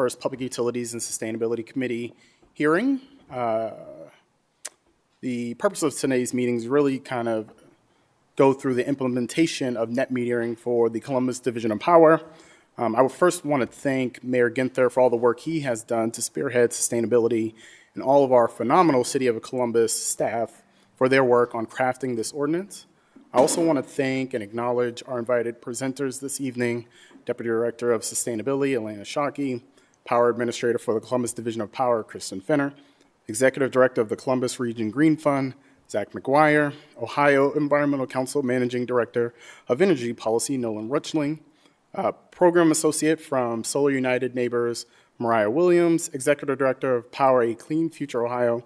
first Public Utilities and Sustainability Committee hearing. The purpose of today's meeting is really kind of go through the implementation of net metering for the Columbus Division of Power. I would first want to thank Mayor Ginther for all the work he has done to spearhead sustainability and all of our phenomenal City of Columbus staff for their work on crafting this ordinance. I also want to thank and acknowledge our invited presenters this evening, Deputy Director of Sustainability, Elena Shockey, Power Administrator for the Columbus Division of Power, Kristen Fenner, Executive Director of the Columbus Region Green Fund, Zach McGuire, Ohio Environmental Council Managing Director of Energy Policy, Nolan Rutschling, Program Associate from Solar United Neighbors, Mariah Williams, Executive Director of Power A Clean Future Ohio,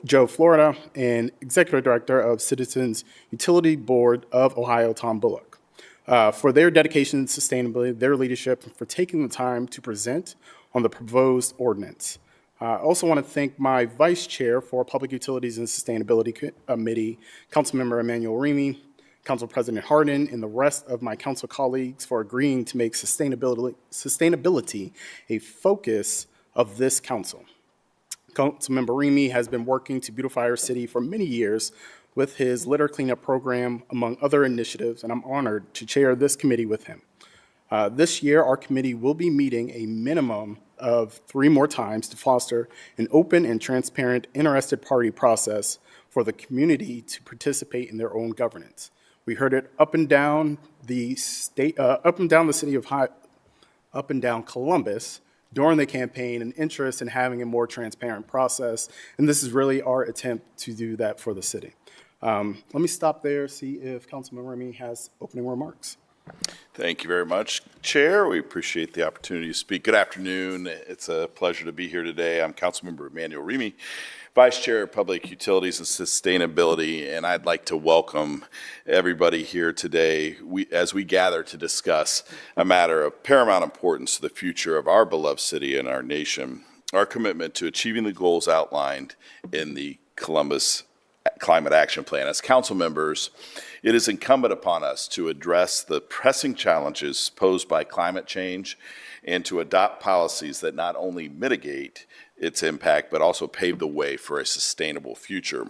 Joe Florida, and Executive Director of Citizens Utility Board of Ohio, Tom Bullock, for their dedication to sustainability, their leadership, and for taking the time to present on the proposed ordinance. I also want to thank my Vice Chair for Public Utilities and Sustainability Committee, Councilmember Emmanuel Remy, Council President Hardin, and the rest of my council colleagues for agreeing to make sustainability a focus of this council. Councilmember Remy has been working to beautify our city for many years with his litter cleanup program, among other initiatives, and I'm honored to chair this committee with him. This year, our committee will be meeting a minimum of 3 more times to foster an open and transparent interested party process for the community to participate in their own governance. We heard it up and down the city of up and down Columbus during the campaign, an interest in having a more transparent process, and this is really our attempt to do that for the city. Let me stop there, see if Councilman Remy has opening remarks. Thank you very much, Chair. We appreciate the opportunity to speak. Good afternoon. It's a pleasure to be here today. I'm Councilmember Emmanuel Remy, Vice Chair of Public Utilities and Sustainability, and I'd like to welcome everybody here today as we gather to discuss a matter of paramount importance to the future of our beloved city and our nation, our commitment to achieving the goals outlined in the Columbus Climate Action Plan. As council members, it is incumbent upon us to address the pressing challenges posed by climate change and to adopt policies that not only mitigate its impact, but also pave the way for a sustainable future.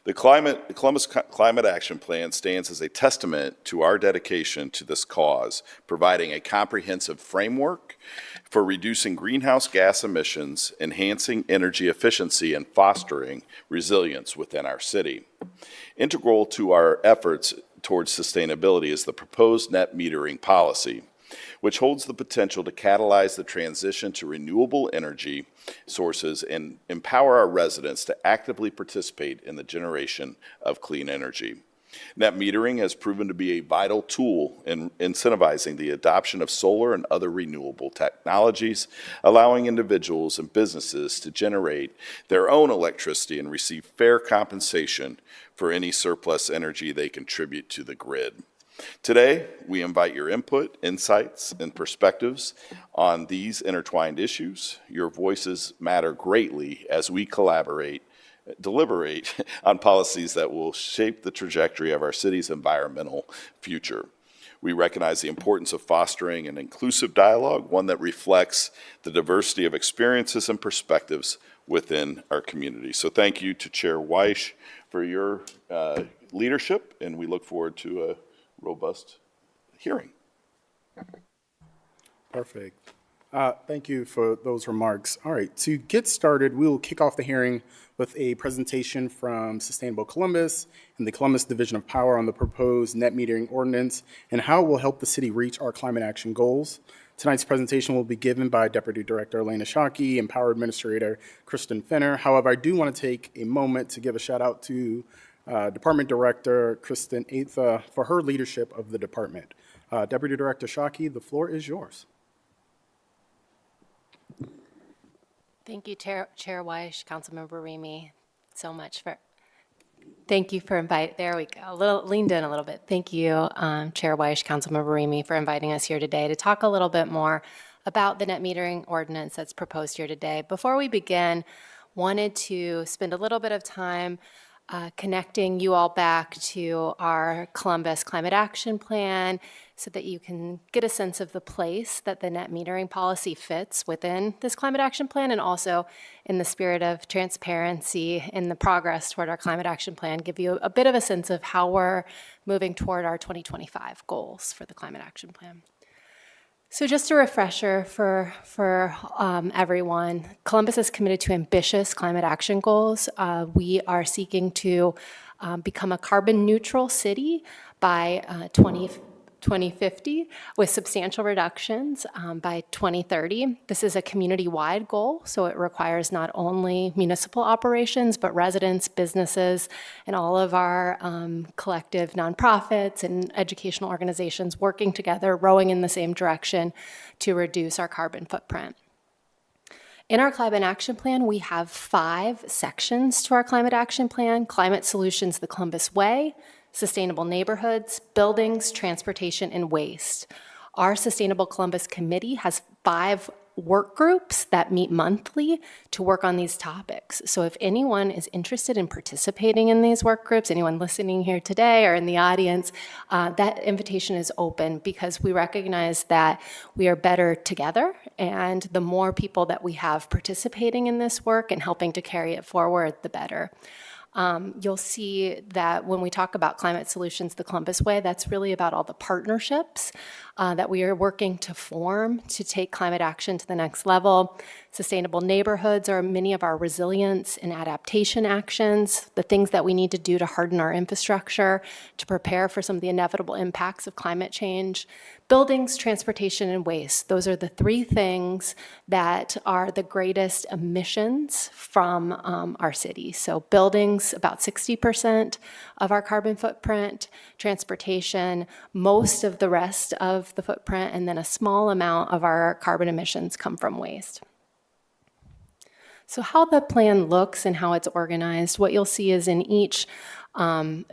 The Columbus Climate Action Plan stands as a testament to our dedication to this cause, providing a comprehensive framework for reducing greenhouse gas emissions, enhancing energy efficiency, and fostering resilience within our city. Integral to our efforts towards sustainability is the proposed net metering policy, which holds the potential to catalyze the transition to renewable energy sources and empower our residents to actively participate in the generation of clean energy. Net metering has proven to be a vital tool in incentivizing the adoption of solar and other renewable technologies, allowing individuals and businesses to generate their own electricity and receive fair compensation for any surplus energy they contribute to the grid. Today, we invite your input, insights, and perspectives on these intertwined issues. Your voices matter greatly as we deliberate on policies that will shape the trajectory of our city's environmental future. We recognize the importance of fostering an inclusive dialogue, one that reflects the diversity of experiences and perspectives within our community. So thank you to Chair Weish for your leadership, and we look forward to a robust hearing. Perfect. Thank you for those remarks. All right, to get started, we will kick off the hearing with a presentation from Sustainable Columbus and the Columbus Division of Power on the proposed net metering ordinance and how it will help the city reach our climate action goals. Tonight's presentation will be given by Deputy Director Elena Shockey and Power Administrator Kristen Fenner. However, I do want to take a moment to give a shout out to Department Director Kristen Atha for her leadership of the department. Deputy Director Shockey, the floor is yours. Thank you, Chair Weish, Councilmember Remy, so much for. Thank you for inviting. There we go. Leaned in a little bit. Thank you, Chair Weish, Councilmember Remy, for inviting us here today to talk a little bit more about the net metering ordinance that's proposed here today. Before we begin, wanted to spend a little bit of time connecting you all back to our Columbus Climate Action Plan, so that you can get a sense of the place that the net metering policy fits within this climate action plan, and also in the spirit of transparency in the progress toward our climate action plan, give you a bit of a sense of how we're moving toward our 2025 goals for the climate action plan. So just a refresher for everyone, Columbus is committed to ambitious climate action goals. We are seeking to become a carbon neutral city by 2050 with substantial reductions by 2030. This is a community-wide goal, so it requires not only municipal operations, but residents, businesses, and all of our collective nonprofits and educational organizations working together, rowing in the same direction to reduce our carbon footprint. In our climate action plan, we have 5 sections to our climate action plan: climate solutions the Columbus way, sustainable neighborhoods, buildings, transportation, and waste. Our Sustainable Columbus Committee has 5 work groups that meet monthly to work on these topics. So if anyone is interested in participating in these work groups, anyone listening here today or in the audience, that invitation is open, because we recognize that we are better together, and the more people that we have participating in this work and helping to carry it forward, the better. You'll see that when we talk about climate solutions the Columbus way, that's really about all the partnerships that we are working to form to take climate action to the next level. Sustainable neighborhoods are many of our resilience and adaptation actions, the things that we need to do to harden our infrastructure to prepare for some of the inevitable impacts of climate change. Buildings, transportation, and waste. Those are the 3 things that are the greatest emissions from our city. So buildings, about 60% of our carbon footprint; transportation, most of the rest of the footprint; and then a small amount of our carbon emissions come from waste. So how the plan looks and how it's organized, what you'll see is in each one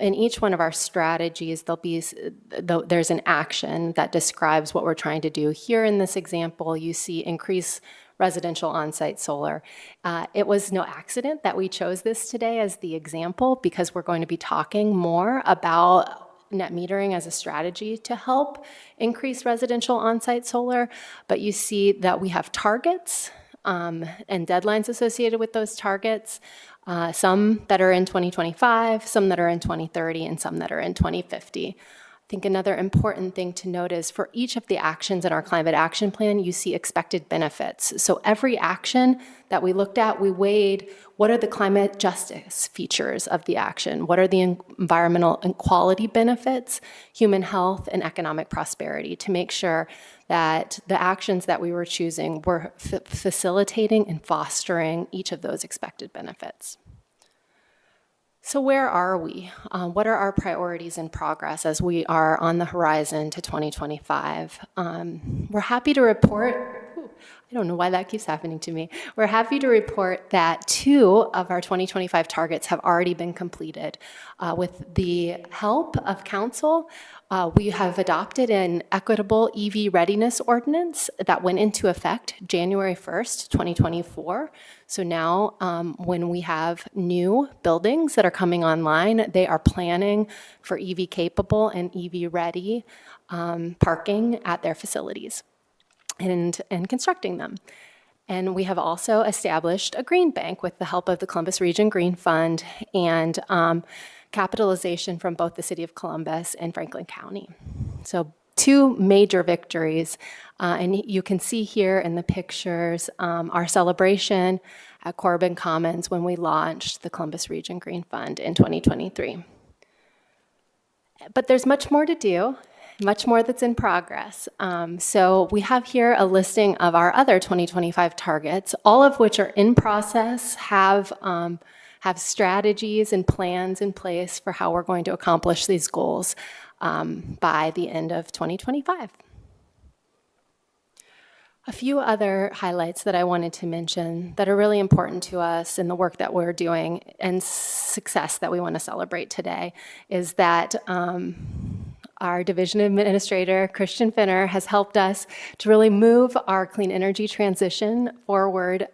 of our strategies, there's an action that describes what we're trying to do. Here in this example, you see increase residential on-site solar. It was no accident that we chose this today as the example, because we're going to be talking more about net metering as a strategy to help increase residential on-site solar. But you see that we have targets and deadlines associated with those targets, some that are in 2025, some that are in 2030, and some that are in 2050. I think another important thing to note is for each of the actions in our climate action plan, you see expected benefits. So every action that we looked at, we weighed what are the climate justice features of the action, what are the environmental and quality benefits, human health, and economic prosperity, to make sure that the actions that we were choosing were facilitating and fostering each of those expected benefits. So where are we? What are our priorities in progress as we are on the horizon to 2025? We're happy to report, I don't know why that keeps happening to me. We're happy to report that 2 of our 2025 targets have already been completed. With the help of council, we have adopted an equitable EV readiness ordinance that went into effect January 1st, 2024. So now when we have new buildings that are coming online, they are planning for EV capable and EV ready parking at their facilities and constructing them. And we have also established a green bank with the help of the Columbus Region Green Fund and capitalization from both the City of Columbus and Franklin County. So 2 major victories. And you can see here in the pictures our celebration at Corbin Commons when we launched the Columbus Region Green Fund in 2023. But there's much more to do, much more that's in progress. So we have here a listing of our other 2025 targets, all of which are in process, have strategies and plans in place for how we're going to accomplish these goals by the end of 2025. A few other highlights that I wanted to mention that are really important to us in the work that we're doing and success that we want to celebrate today is that our division administrator, Christian Finner, has helped us to really move our clean energy transition forward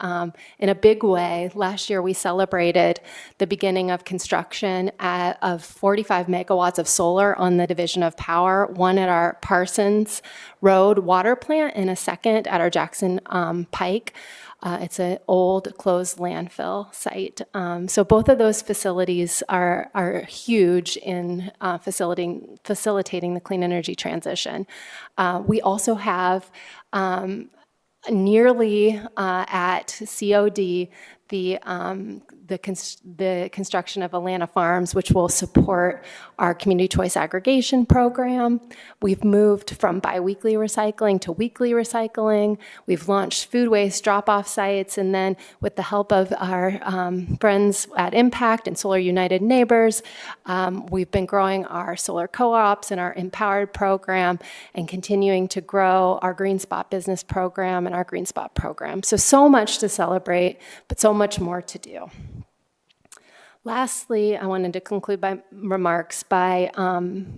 in a big way. Last year, we celebrated the beginning of construction of 45 megawatts of solar on the Division of Power, one at our Parsons Road water plant and a second at our Jackson Pike. It's an old closed landfill site. So both of those facilities are huge in facilitating the clean energy transition. We also have nearly at COD the construction of Atlanta Farms, which will support our community choice aggregation program. We've moved from biweekly recycling to weekly recycling. We've launched food waste drop-off sites, and then with the help of our friends at Impact and Solar United Neighbors, we've been growing our solar co-ops and our Empowered program and continuing to grow our Green Spot business program and our Green Spot program. So much to celebrate, but so much more to do. Lastly, I wanted to conclude my remarks by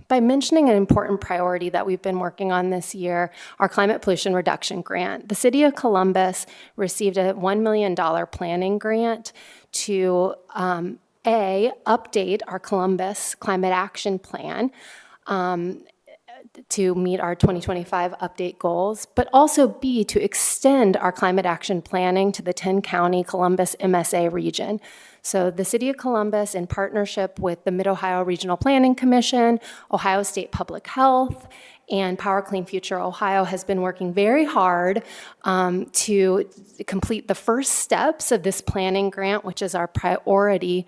mentioning an important priority that we've been working on this year, our climate pollution reduction grant. The City of Columbus received a $1 million planning grant to update our Columbus Climate Action Plan to meet our 2025 update goals, but also B, to extend our climate action planning to the 10-county Columbus MSA region. So the City of Columbus, in partnership with the Mid-Ohio Regional Planning Commission, Ohio State Public Health, and Power Clean Future Ohio, has been working very hard to complete the first steps of this planning grant, which is our priority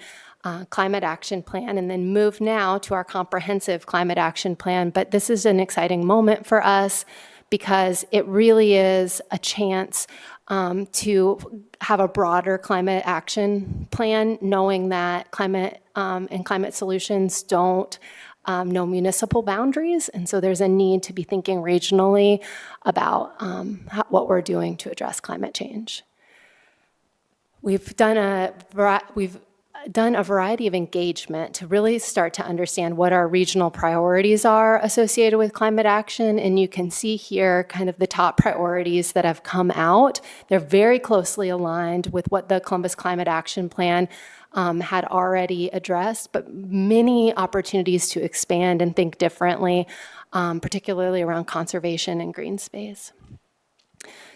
climate action plan, and then move now to our comprehensive climate action plan. But this is an exciting moment for us because it really is a chance to have a broader climate action plan, knowing that climate and climate solutions don't know municipal boundaries, and so there's a need to be thinking regionally about what we're doing to address climate change. We've done a variety of engagement to really start to understand what our regional priorities are associated with climate action, and you can see here kind of the top priorities that have come out. They're very closely aligned with what the Columbus Climate Action Plan had already addressed, but many opportunities to expand and think differently, particularly around conservation and green space.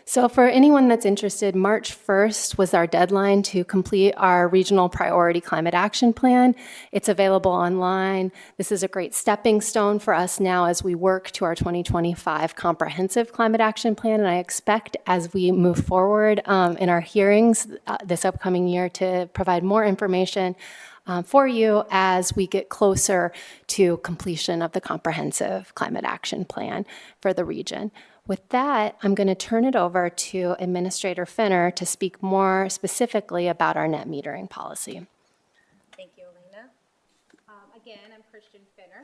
So for anyone that's interested, March 1st was our deadline to complete our Regional Priority Climate Action Plan. It's available online. This is a great stepping stone for us now as we work to our 2025 Comprehensive Climate Action Plan, and I expect as we move forward in our hearings this upcoming year to provide more information for you as we get closer to completion of the Comprehensive Climate Action Plan for the region. With that, I'm going to turn it over to Administrator Finner to speak more specifically about our net metering policy. Thank you, Elena. Again, I'm Christian Finner.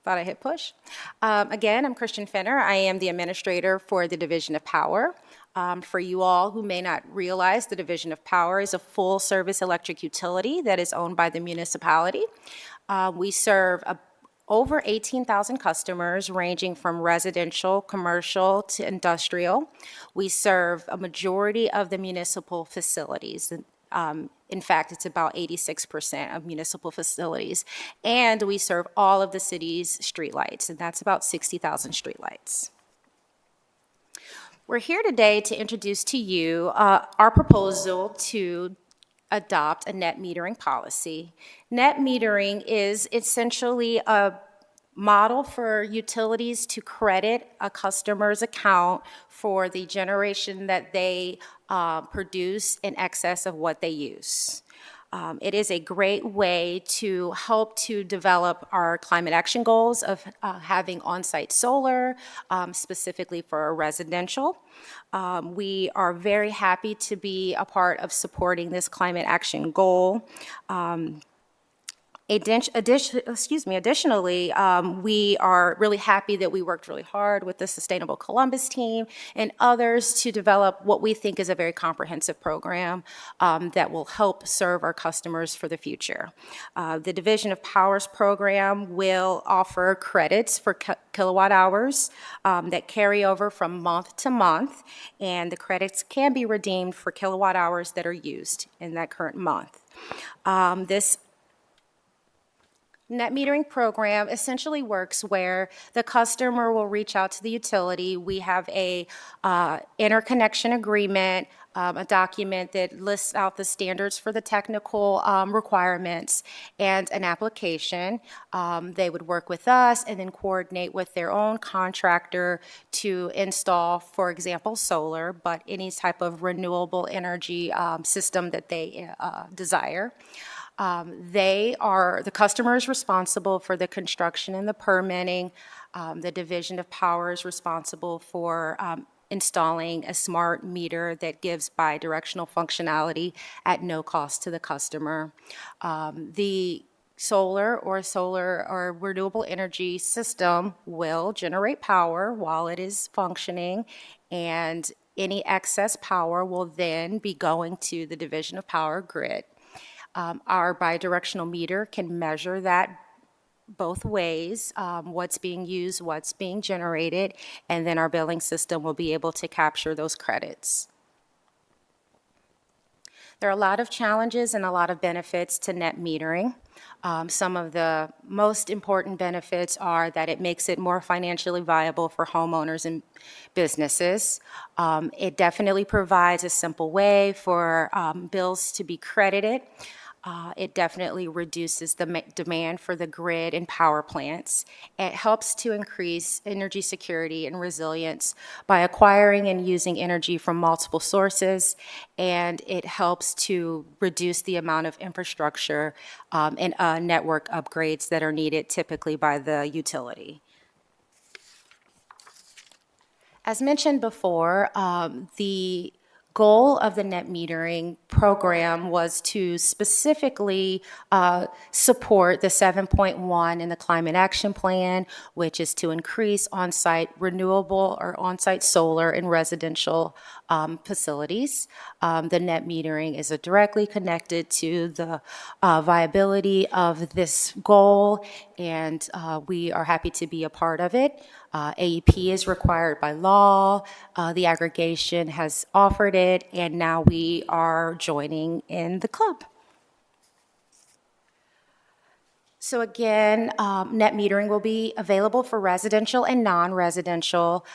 Thought I hit push. Again, I'm Christian Finner. I am the administrator for the Division of Power. For you all who may not realize, the Division of Power is a full-service electric utility that is owned by the municipality. We serve over 18,000 customers ranging from residential, commercial to industrial. We serve a majority of the municipal facilities. In fact, it's about 86% of municipal facilities. And we serve all of the city's streetlights, and that's about 60,000 streetlights. We're here today to introduce to you our proposal to adopt a net metering policy. Net metering is essentially a model for utilities to credit a customer's account for the generation that they produce in excess of what they use. It is a great way to help to develop our climate action goals of having on-site solar, specifically for residential. We are very happy to be a part of supporting this climate action goal. Additionally, we are really happy that we worked really hard with the Sustainable Columbus team and others to develop what we think is a very comprehensive program that will help serve our customers for the future. The Division of Powers program will offer credits for kilowatt hours that carry over from month to month, and the credits can be redeemed for kilowatt hours that are used in that current month. This net metering program essentially works where the customer will reach out to the utility. We have a interconnection agreement, a document that lists out the standards for the technical requirements, and an application. They would work with us and then coordinate with their own contractor to install, for example, solar, but any type of renewable energy system that they desire. The customer is responsible for the construction and the permitting. The Division of Power is responsible for installing a smart meter that gives bidirectional functionality at no cost to the customer. The solar or renewable energy system will generate power while it is functioning, and any excess power will then be going to the Division of Power grid. Our bidirectional meter can measure that both ways, what's being used, what's being generated, and then our billing system will be able to capture those credits. There are a lot of challenges and a lot of benefits to net metering. Some of the most important benefits are that it makes it more financially viable for homeowners and businesses. It definitely provides a simple way for bills to be credited. It definitely reduces the demand for the grid and power plants. It helps to increase energy security and resilience by acquiring and using energy from multiple sources, and it helps to reduce the amount of infrastructure and network upgrades that are needed typically by the utility. As mentioned before, the goal of the net metering program was to specifically support the 7.1 in the Climate Action Plan, which is to increase on-site renewable or on-site solar in residential facilities. The net metering is directly connected to the viability of this goal, and we are happy to be a part of it. AEP is required by law. The aggregation has offered it, and now we are joining in the club. So again, net metering will be available for residential and non-residential.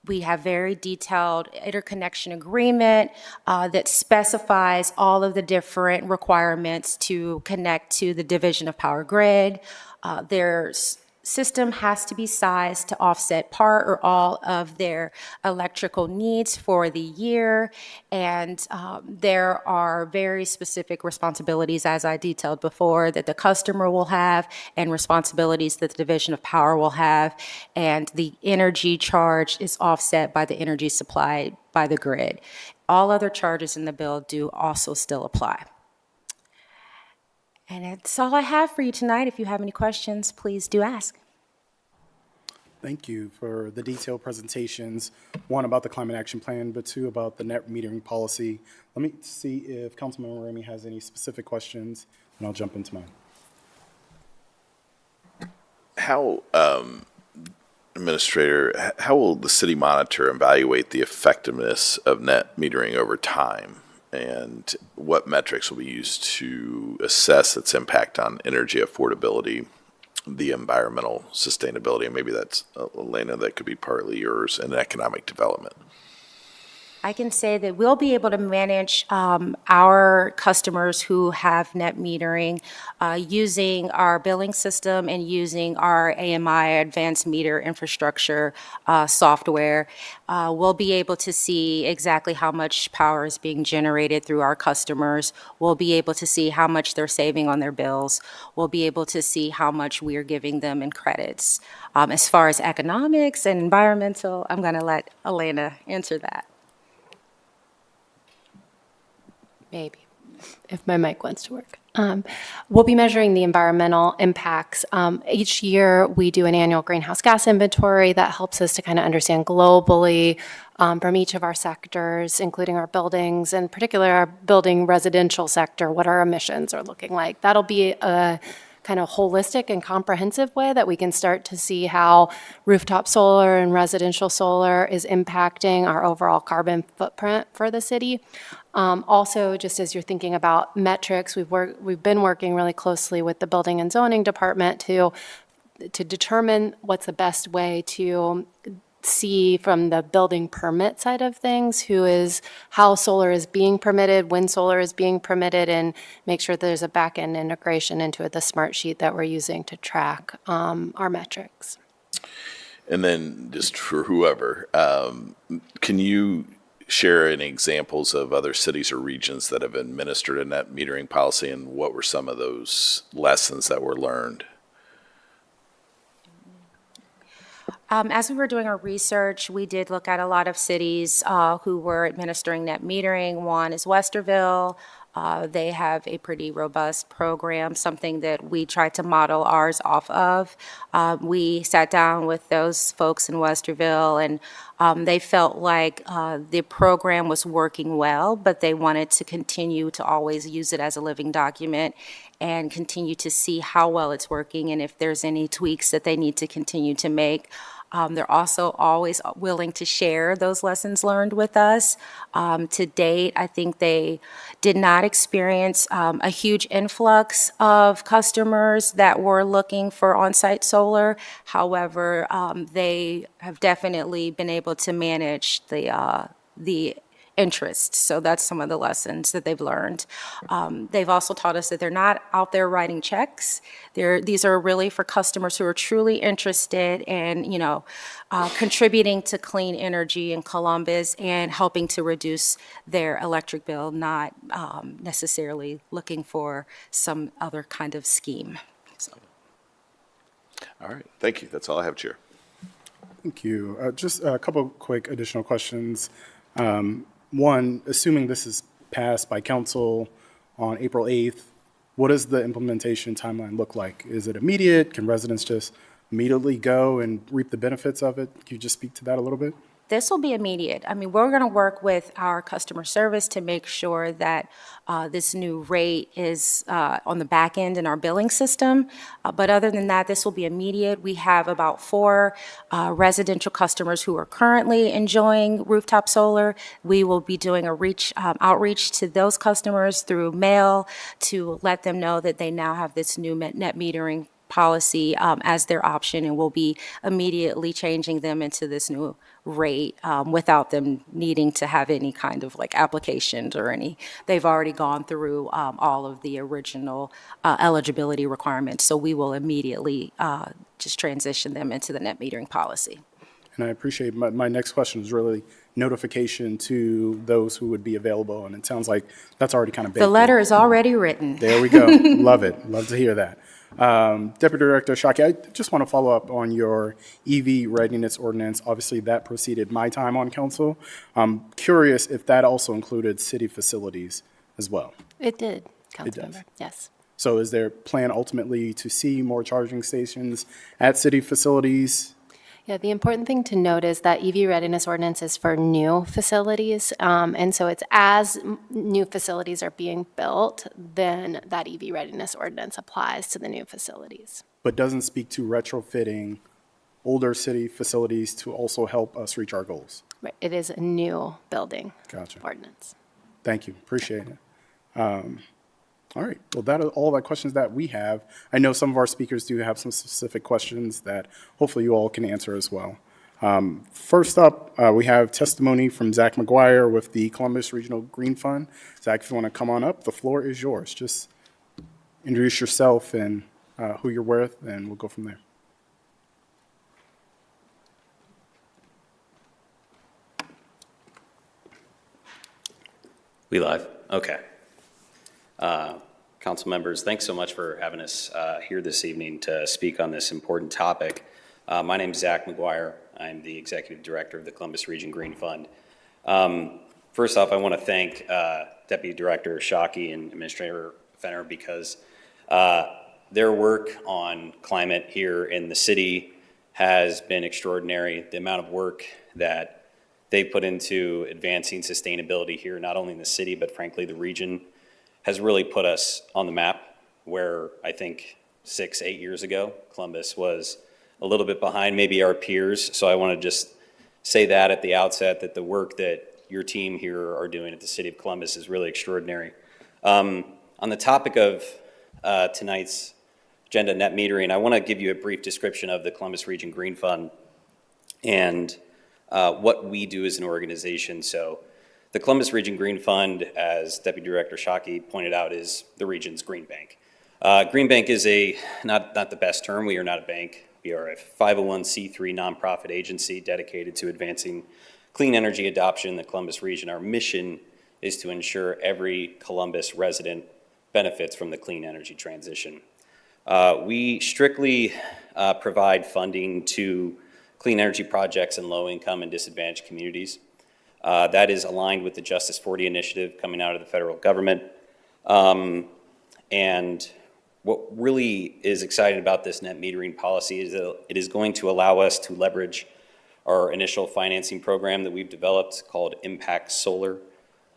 We have very detailed interconnection agreement that specifies all of the different requirements to connect to the Division of Power grid. There's system has to be sized to offset part or all of their electrical needs for the year, and there are very specific responsibilities, as I detailed before, that the customer will have and responsibilities that the Division of Power will have, and the energy charge is offset by the energy supplied by the grid. All other charges in the bill do also still apply. And that's all I have for you tonight. If you have any questions, please do ask. Thank you for the detailed presentations, one about the Climate Action Plan, but two about the net metering policy. Let me see if Councilmember Ramey has any specific questions, and I'll jump into mine. How, Administrator, how will the city monitor and evaluate the effectiveness of net metering over time? And what metrics will be used to assess its impact on energy affordability, the environmental sustainability, and maybe that's, Elena, that could be partly yours, and economic development? I can say that we'll be able to manage our customers who have net metering using our billing system and using our AMI advanced meter infrastructure software. We'll be able to see exactly how much power is being generated through our customers. We'll be able to see how much they're saving on their bills. We'll be able to see how much we're giving them in credits. As far as economics and environmental, I'm going to let Elena answer that. Maybe, if my mic wants to work. We'll be measuring the environmental impacts. Each year, we do an annual greenhouse gas inventory that helps us to kind of understand globally from each of our sectors, including our buildings, in particular our building residential sector, what our emissions are looking like. That'll be a kind of holistic and comprehensive way that we can start to see how rooftop solar and residential solar is impacting our overall carbon footprint for the city. Also, just as you're thinking about metrics, we've been working really closely with the Building and Zoning Department to determine what's the best way to see from the building permit side of things how solar is being permitted, when solar is being permitted, and make sure there's a back-end integration into the smart sheet that we're using to track our metrics. And then just for whoever, can you share any examples of other cities or regions that have administered a net metering policy, and what were some of those lessons that were learned? As we were doing our research, we did look at a lot of cities who were administering net metering. One is Westerville. They have a pretty robust program, something that we tried to model ours off of. We sat down with those folks in Westerville, and they felt like the program was working well, but they wanted to continue to always use it as a living document and continue to see how well it's working and if there's any tweaks that they need to continue to make. They're also always willing to share those lessons learned with us. To date, I think they did not experience a huge influx of customers that were looking for on-site solar. However, they have definitely been able to manage the interest. So that's some of the lessons that they've learned. They've also taught us that they're not out there writing checks. These are really for customers who are truly interested in, contributing to clean energy in Columbus and helping to reduce their electric bill, not necessarily looking for some other kind of scheme. So. All right, thank you. That's all I have, Chair. Thank you. Just a couple quick additional questions. One, assuming this is passed by council on April 8th, what does the implementation timeline look like? Is it immediate? Can residents just immediately go and reap the benefits of it? Can you just speak to that a little bit? This will be immediate. I mean, we're going to work with our customer service to make sure that this new rate is on the back end in our billing system. But other than that, this will be immediate. We have about 4 residential customers who are currently enjoying rooftop solar. We will be doing a outreach to those customers through mail to let them know that they now have this new net metering policy as their option, and we'll be immediately changing them into this new rate without them needing to have any kind of applications or any. They've already gone through all of the original eligibility requirements, so we will immediately just transition them into the net metering policy. And I appreciate my next question is really notification to those who would be available, and it sounds like that's already kind of baked The in. letter is already written. There we go. Love it. Love to hear that. Deputy Director Shockey, I just want to follow up on your EV readiness ordinance. Obviously, that preceded my time on council. I'm curious if that also included city facilities as well. It did, does. Councilmember. Yes. So is there a plan ultimately to see more charging stations at city facilities? Yeah, the important thing to note is that EV readiness ordinance is for new facilities. And so it's as new facilities are being built, then that EV readiness ordinance applies to the new facilities. But doesn't speak to retrofitting older city facilities to also help us reach our goals. Right, it is a new building Gotcha. ordinance. Thank you. Appreciate it. All right. Well, that are all the questions that we have. I know some of our speakers do have some specific questions that hopefully you all can answer as well. First up, we have testimony from Zach McGuire with the Columbus Regional Green Fund. Zach, if you want to come on up, the floor is yours. Just introduce yourself and who you're with, and we'll go from there. We live? Okay. Council members, thanks so much for having us here this evening to speak on this important topic. My name is Zach McGuire. I'm the Executive Director of the Columbus Region Green Fund. First off, I want to thank Deputy Director Shockey and Administrator Fenner, because their work on climate here in the city has been extraordinary. The amount of work that they put into advancing sustainability here, not only in the city, but frankly, the region, has really put us on the map, where I think 6-8 years ago, Columbus was a little bit behind maybe our peers. So I want to just say that at the outset, that the work that your team here are doing at the City of Columbus is really extraordinary. On the topic of tonight's agenda, net metering, I want to give you a brief description of the Columbus Region Green Fund and what we do as an organization. So the Columbus Region Green Fund, as Deputy Director Shockey pointed out, is the region's green bank. Green bank is not the best term. We are not a bank. We are a 501c3 nonprofit agency dedicated to advancing clean energy adoption in the Columbus region. Our mission is to ensure every Columbus resident benefits from the clean energy transition. We strictly provide funding to clean energy projects in low-income and disadvantaged communities. That is aligned with the Justice 40 initiative coming out of the federal government. And what really is exciting about this net metering policy is that it is going to allow us to leverage our initial financing program that we've developed called Impact Solar.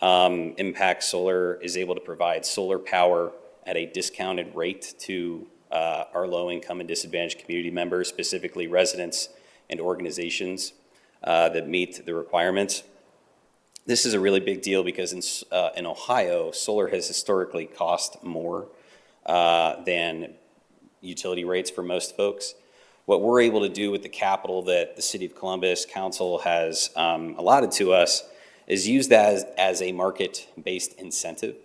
Impact Solar is able to provide solar power at a discounted rate to our low-income and disadvantaged community members, specifically residents and organizations that meet the requirements. This is a really big deal because in Ohio, solar has historically cost more than utility rates for most folks. What we're able to do with the capital that the City of Columbus Council has allotted to us is use that as a market-based incentive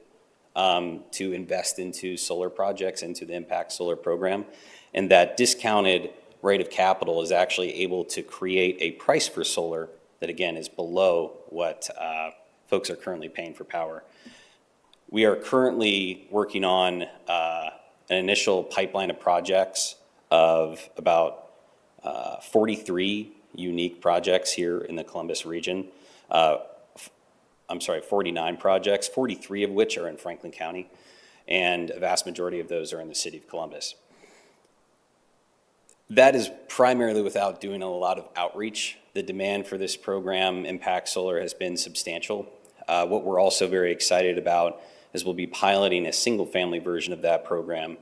to invest into solar projects, into the Impact Solar program. And that discounted rate of capital is actually able to create a price for solar that, again, is below what folks are currently paying for power. We are currently working on an initial pipeline of projects of about 43 unique projects here in the Columbus region. 49 projects, 43 of which are in Franklin County, and a vast majority of those are in the City of Columbus. That is primarily without doing a lot of outreach. The demand for this program, Impact Solar, has been substantial. What we're also very excited about is we'll be piloting a single-family version of that program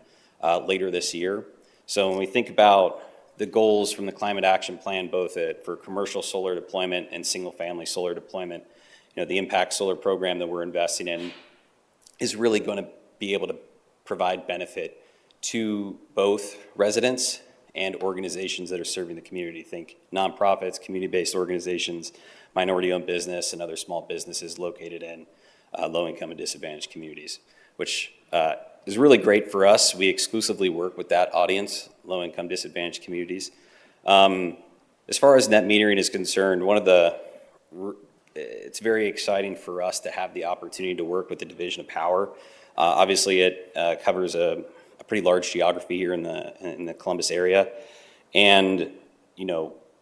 later this year. So when we think about the goals from the Climate Action Plan, both for commercial solar deployment and single-family solar deployment, the Impact Solar program that we're investing in is really going to be able to provide benefit to both residents and organizations that are serving the community. Think nonprofits, community-based organizations, minority-owned business, and other small businesses located in low-income and disadvantaged communities, which is really great for us. We exclusively work with that audience, low-income disadvantaged communities. As far as net metering is concerned, it's very exciting for us to have the opportunity to work with the Division of Power. Obviously, it covers a pretty large geography here in the Columbus area, and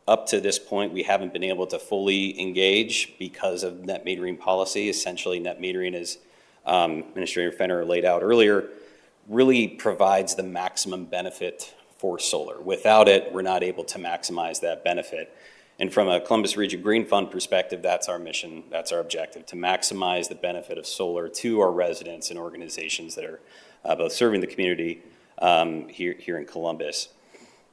up to this point, we haven't been able to fully engage because of net metering policy. Essentially, net metering, as Administrator Fenner laid out earlier, really provides the maximum benefit for solar. Without it, we're not able to maximize that benefit. And from a Columbus Region Green Fund perspective, that's our mission, that's our objective, to maximize the benefit of solar to our residents and organizations that are both serving the community here in Columbus.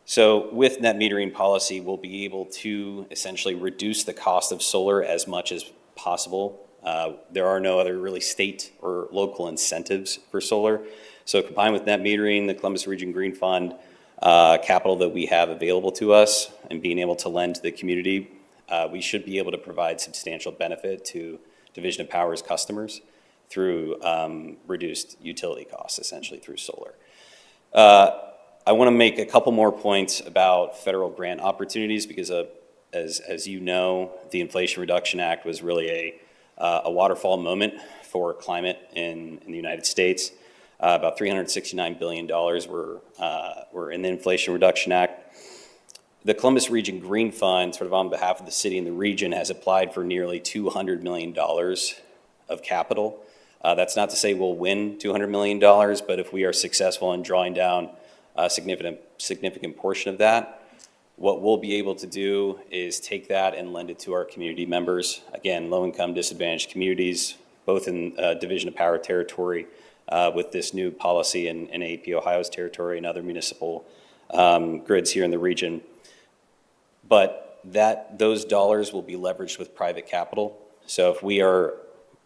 So with net metering policy, we'll be able to essentially reduce the cost of solar as much as possible. There are no other really state or local incentives for solar. So combined with net metering, the Columbus Region Green Fund, capital that we have available to us and being able to lend to the community, we should be able to provide substantial benefit to Division of Power's customers through reduced utility costs, essentially through solar. I want to make a couple more points about federal grant opportunities because, as you know, the Inflation Reduction Act was really a waterfall moment for climate in the United States. About $369 billion were in the Inflation Reduction Act. The Columbus Region Green Fund, sort of on behalf of the city and the region, has applied for nearly $200 million of capital That's not to say we'll win $200 million, but if we are successful in drawing down a significant portion of that, what we'll be able to do is take that and lend it to our community members. Again, low-income disadvantaged communities, both in Division of Power territory with this new policy in AEP Ohio's territory and other municipal grids here in the region. But those dollars will be leveraged with private capital. So if we are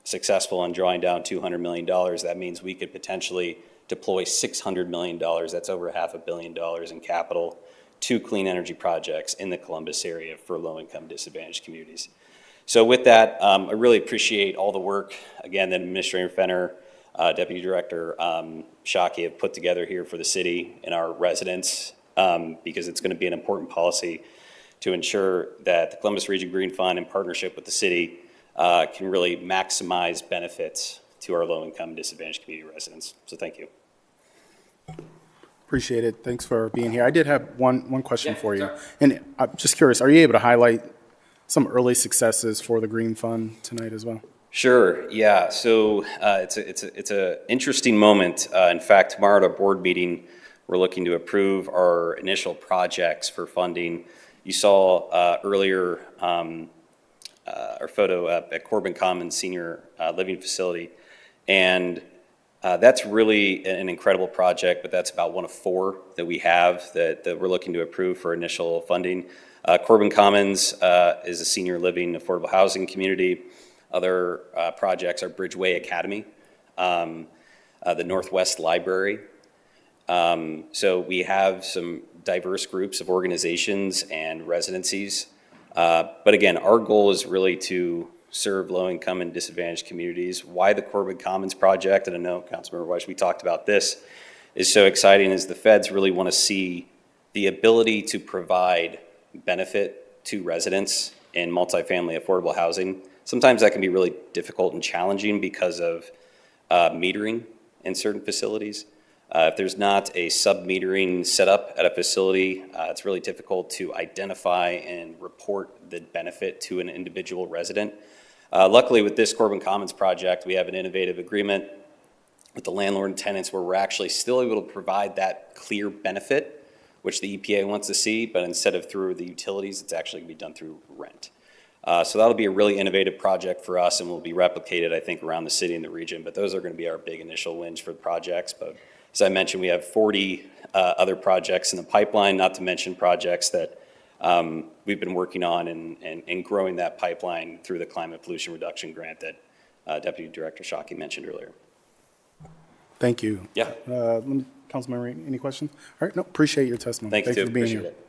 successful in drawing down $200 million, that means we could potentially deploy $600 million, that's over $500 million in capital, to clean energy projects in the Columbus area for low-income disadvantaged communities. So with that, I really appreciate all the work, again, that Administrator Fenner, Deputy Director Shockey have put together here for the city and our residents, because it's going to be an important policy to ensure that the Columbus Region Green Fund, in partnership with the city, can really maximize benefits to our low-income disadvantaged community residents. So thank you. Appreciate it. Thanks for being here. I did have one question for you. And I'm just curious, are you able to highlight some early successes for the Green Fund tonight as well? Sure, yeah. So it's a interesting moment. In fact, tomorrow at our board meeting, we're looking to approve our initial projects for funding. You saw earlier our photo up at Corbin Commons Senior Living Facility, and that's really an incredible project, but that's about one of 4 that we have that we're looking to approve for initial funding. Corbin Commons is a senior living affordable housing community. Other projects are Bridgeway Academy, the Northwest Library. So we have some diverse groups of organizations and residencies. But again, our goal is really to serve low-income and disadvantaged communities. Why the Corbin Commons project, and I know Councilmember Weish, we talked about this, is so exciting is the feds really want to see the ability to provide benefit to residents in multifamily affordable housing. Sometimes that can be really difficult and challenging because of metering in certain facilities. If there's not a sub-metering setup at a facility, it's really difficult to identify and report the benefit to an individual resident. Luckily, with this Corbin Commons project, we have an innovative agreement with the landlord and tenants where we're actually still able to provide that clear benefit, which the EPA wants to see, but instead of through the utilities, it's actually going to be done through rent. So that'll be a really innovative project for us and will be replicated, I think, around the city and the region. But those are going to be our big initial wins for the projects. But as I mentioned, we have 40 other projects in the pipeline, not to mention projects that we've been working on and growing that pipeline through the climate pollution reduction grant that Deputy Director Shockey mentioned earlier. Thank you. Yeah. Councilmember, any questions? All right, no, appreciate your testimony. Thank you, too. For being Appreciate here. it.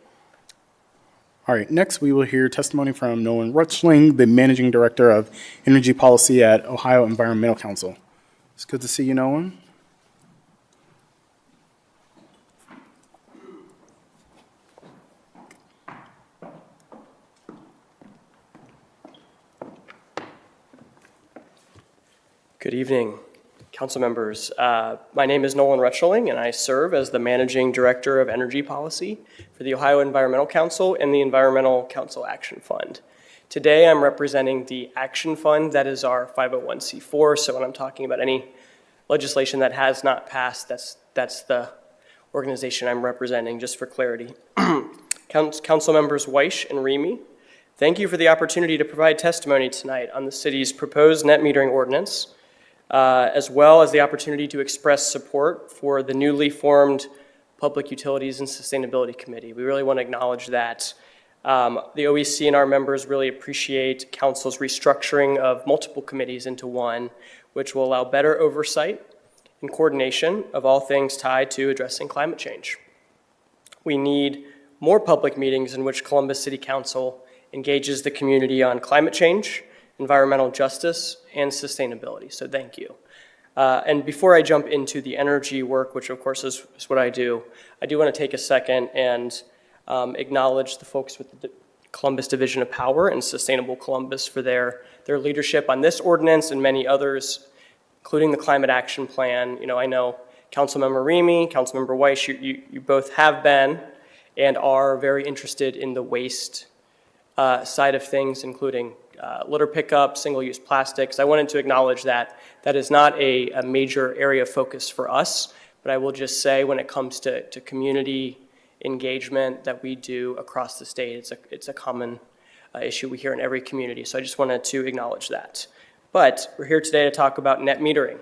All right, next we will hear testimony from Nolan Rutschling, the Managing Director of Energy Policy at Ohio Environmental Council. It's good to see you, Nolan. Good evening, council members. My name is Nolan Rutschling, and I serve as the Managing Director of Energy Policy for the Ohio Environmental Council and the Environmental Council Action Fund. Today, I'm representing the Action Fund, that is our 501c4, so when I'm talking about any legislation that has not passed, that's the organization I'm representing, just for clarity. Council members Weish and Remy, thank you for the opportunity to provide testimony tonight on the city's proposed net metering ordinance, as well as the opportunity to express support for the newly formed Public Utilities and Sustainability Committee. We really want to acknowledge that. The OEC and our members really appreciate Council's restructuring of multiple committees into one, which will allow better oversight and coordination of all things tied to addressing climate change. We need more public meetings in which Columbus City Council engages the community on climate change, environmental justice, and sustainability, so thank you. And before I jump into the energy work, which of course is what I do want to take a second and acknowledge the folks with the Columbus Division of Power and Sustainable Columbus for their leadership on this ordinance and many others, including the Climate Action Plan. You know, I know Councilmember Remy, Councilmember Weish, you both have been and are very interested in the waste side of things, including litter pickup, single-use plastics. I wanted to acknowledge that that is not a major area of focus for us, but I will just say when it comes to community engagement that we do across the state, it's a common issue we hear in every community. So I just wanted to acknowledge that. But we're here today to talk about net metering.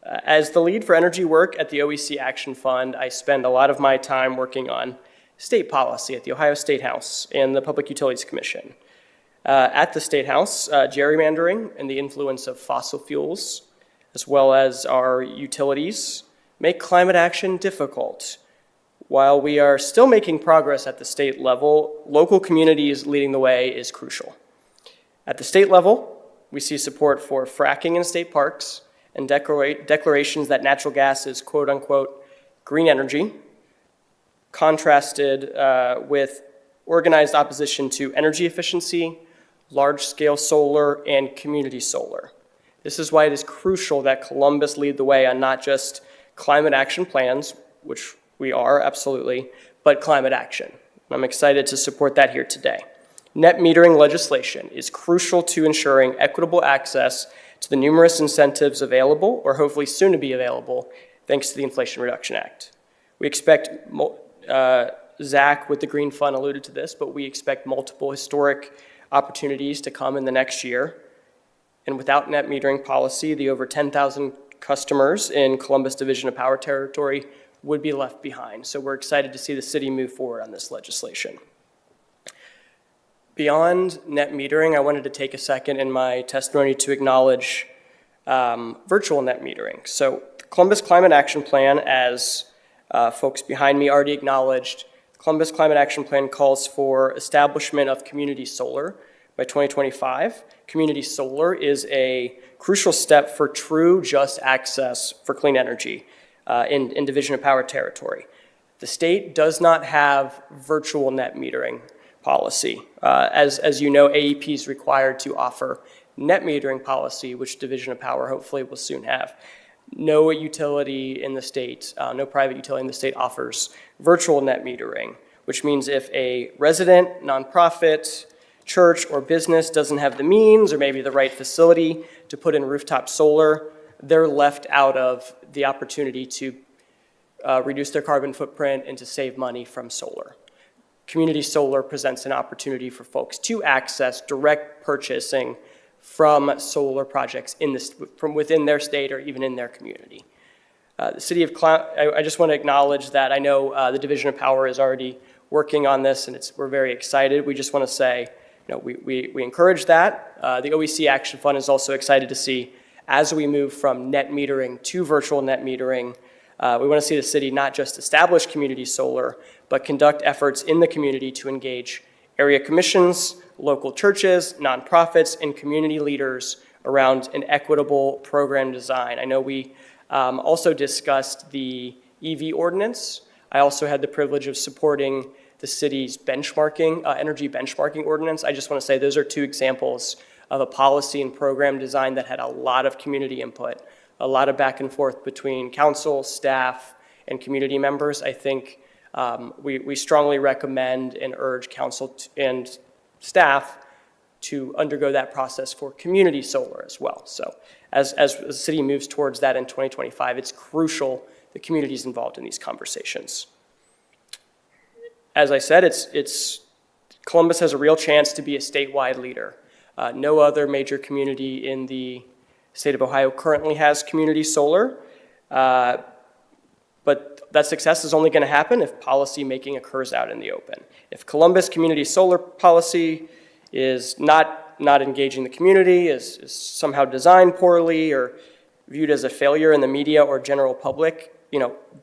As the lead for energy work at the OEC Action Fund, I spend a lot of my time working on state policy at the Ohio State House and the Public Utilities Commission. At the State House, gerrymandering and the influence of fossil fuels, as well as our utilities, make climate action difficult. While we are still making progress at the state level, local communities leading the way is crucial. At the state level, we see support for fracking in state parks and declarations that natural gas is quote-unquote green energy, contrasted with organized opposition to energy efficiency, large-scale solar, and community solar. This is why it is crucial that Columbus lead the way on not just climate action plans, which we are, absolutely, but climate action. I'm excited to support that here today. Net metering legislation is crucial to ensuring equitable access to the numerous incentives available, or hopefully soon to be available, thanks to the Inflation Reduction Act. We expect, Zach with the Green Fund alluded to this, but we expect multiple historic opportunities to come in the next year. And without net metering policy, the over 10,000 customers in Columbus Division of Power territory would be left behind. So we're excited to see the city move forward on this legislation. Beyond net metering, I wanted to take a second in my testimony to acknowledge virtual net metering. So the Columbus Climate Action Plan, as folks behind me already acknowledged, Columbus Climate Action Plan calls for establishment of community solar by 2025. Community solar is a crucial step for true just access for clean energy in Division of Power territory. The state does not have virtual net metering policy. As you know, AEP is required to offer net metering policy, which Division of Power hopefully will soon have. No utility in the state, no private utility in the state offers virtual net metering, which means if a resident, nonprofit, church, or business doesn't have the means or maybe the right facility to put in rooftop solar, they're left out of the opportunity to reduce their carbon footprint and to save money from solar. Community solar presents an opportunity for folks to access direct purchasing from solar projects from within their state or even in their community. The city of I just want to acknowledge that I know the Division of Power is already working on this, and we're very excited. We just want to say, we encourage that. The OEC Action Fund is also excited to see, as we move from net metering to virtual net metering, we want to see the city not just establish community solar, but conduct efforts in the community to engage area commissions, local churches, nonprofits, and community leaders around an equitable program design. I know we also discussed the EV ordinance. I also had the privilege of supporting the city's benchmarking, energy benchmarking ordinance. I just want to say those are two examples of a policy and program design that had a lot of community input, a lot of back and forth between council, staff, and community members. I think we strongly recommend and urge council and staff to undergo that process for community solar as well. So as the city moves towards that in 2025, it's crucial the community is involved in these conversations. As I said, Columbus has a real chance to be a statewide leader. No other major community in the state of Ohio currently has community solar, but that success is only going to happen if policy making occurs out in the open. If Columbus community solar policy is not engaging the community, is somehow designed poorly or viewed as a failure in the media or general public,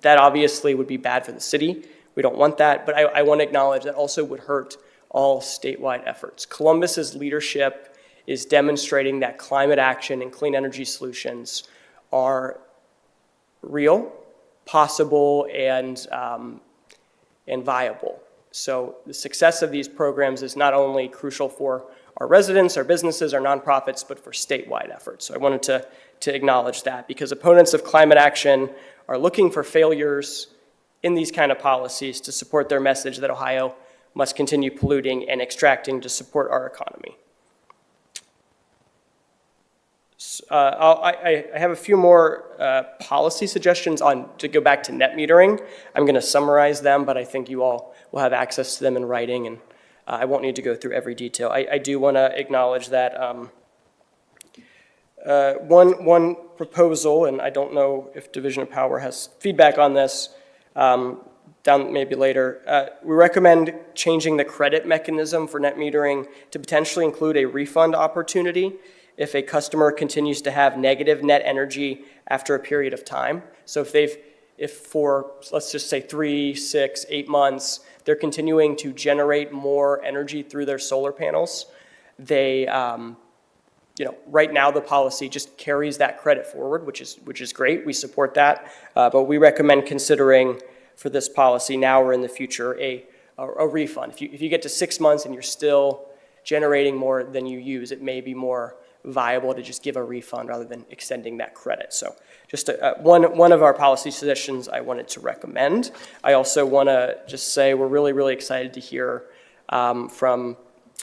that obviously would be bad for the city. We don't want that, but I want to acknowledge that also would hurt all statewide efforts. Columbus's leadership is demonstrating that climate action and clean energy solutions are real, possible, and viable. So the success of these programs is not only crucial for our residents, our businesses, our nonprofits, but for statewide efforts. So I wanted to acknowledge that, because opponents of climate action are looking for failures in these kind of policies to support their message that Ohio must continue polluting and extracting to support our economy. I have a few more policy suggestions to go back to net metering. I'm going to summarize them, but I think you all will have access to them in writing, and I won't need to go through every detail. I do want to acknowledge that one proposal, and I don't know if Division of Power has feedback on this, down maybe later. We recommend changing the credit mechanism for net metering to potentially include a refund opportunity if a customer continues to have negative net energy after a period of time. So if for, let's just say 3, 6, 8 months, they're continuing to generate more energy through their solar panels, they, right now the policy just carries that credit forward, which is great. We support that, but we recommend considering for this policy now or in the future a refund. If you get to 6 months and you're still generating more than you use, it may be more viable to just give a refund rather than extending that credit. So just one of our policy suggestions I wanted to recommend. I also want to just say we're really, really excited to hear from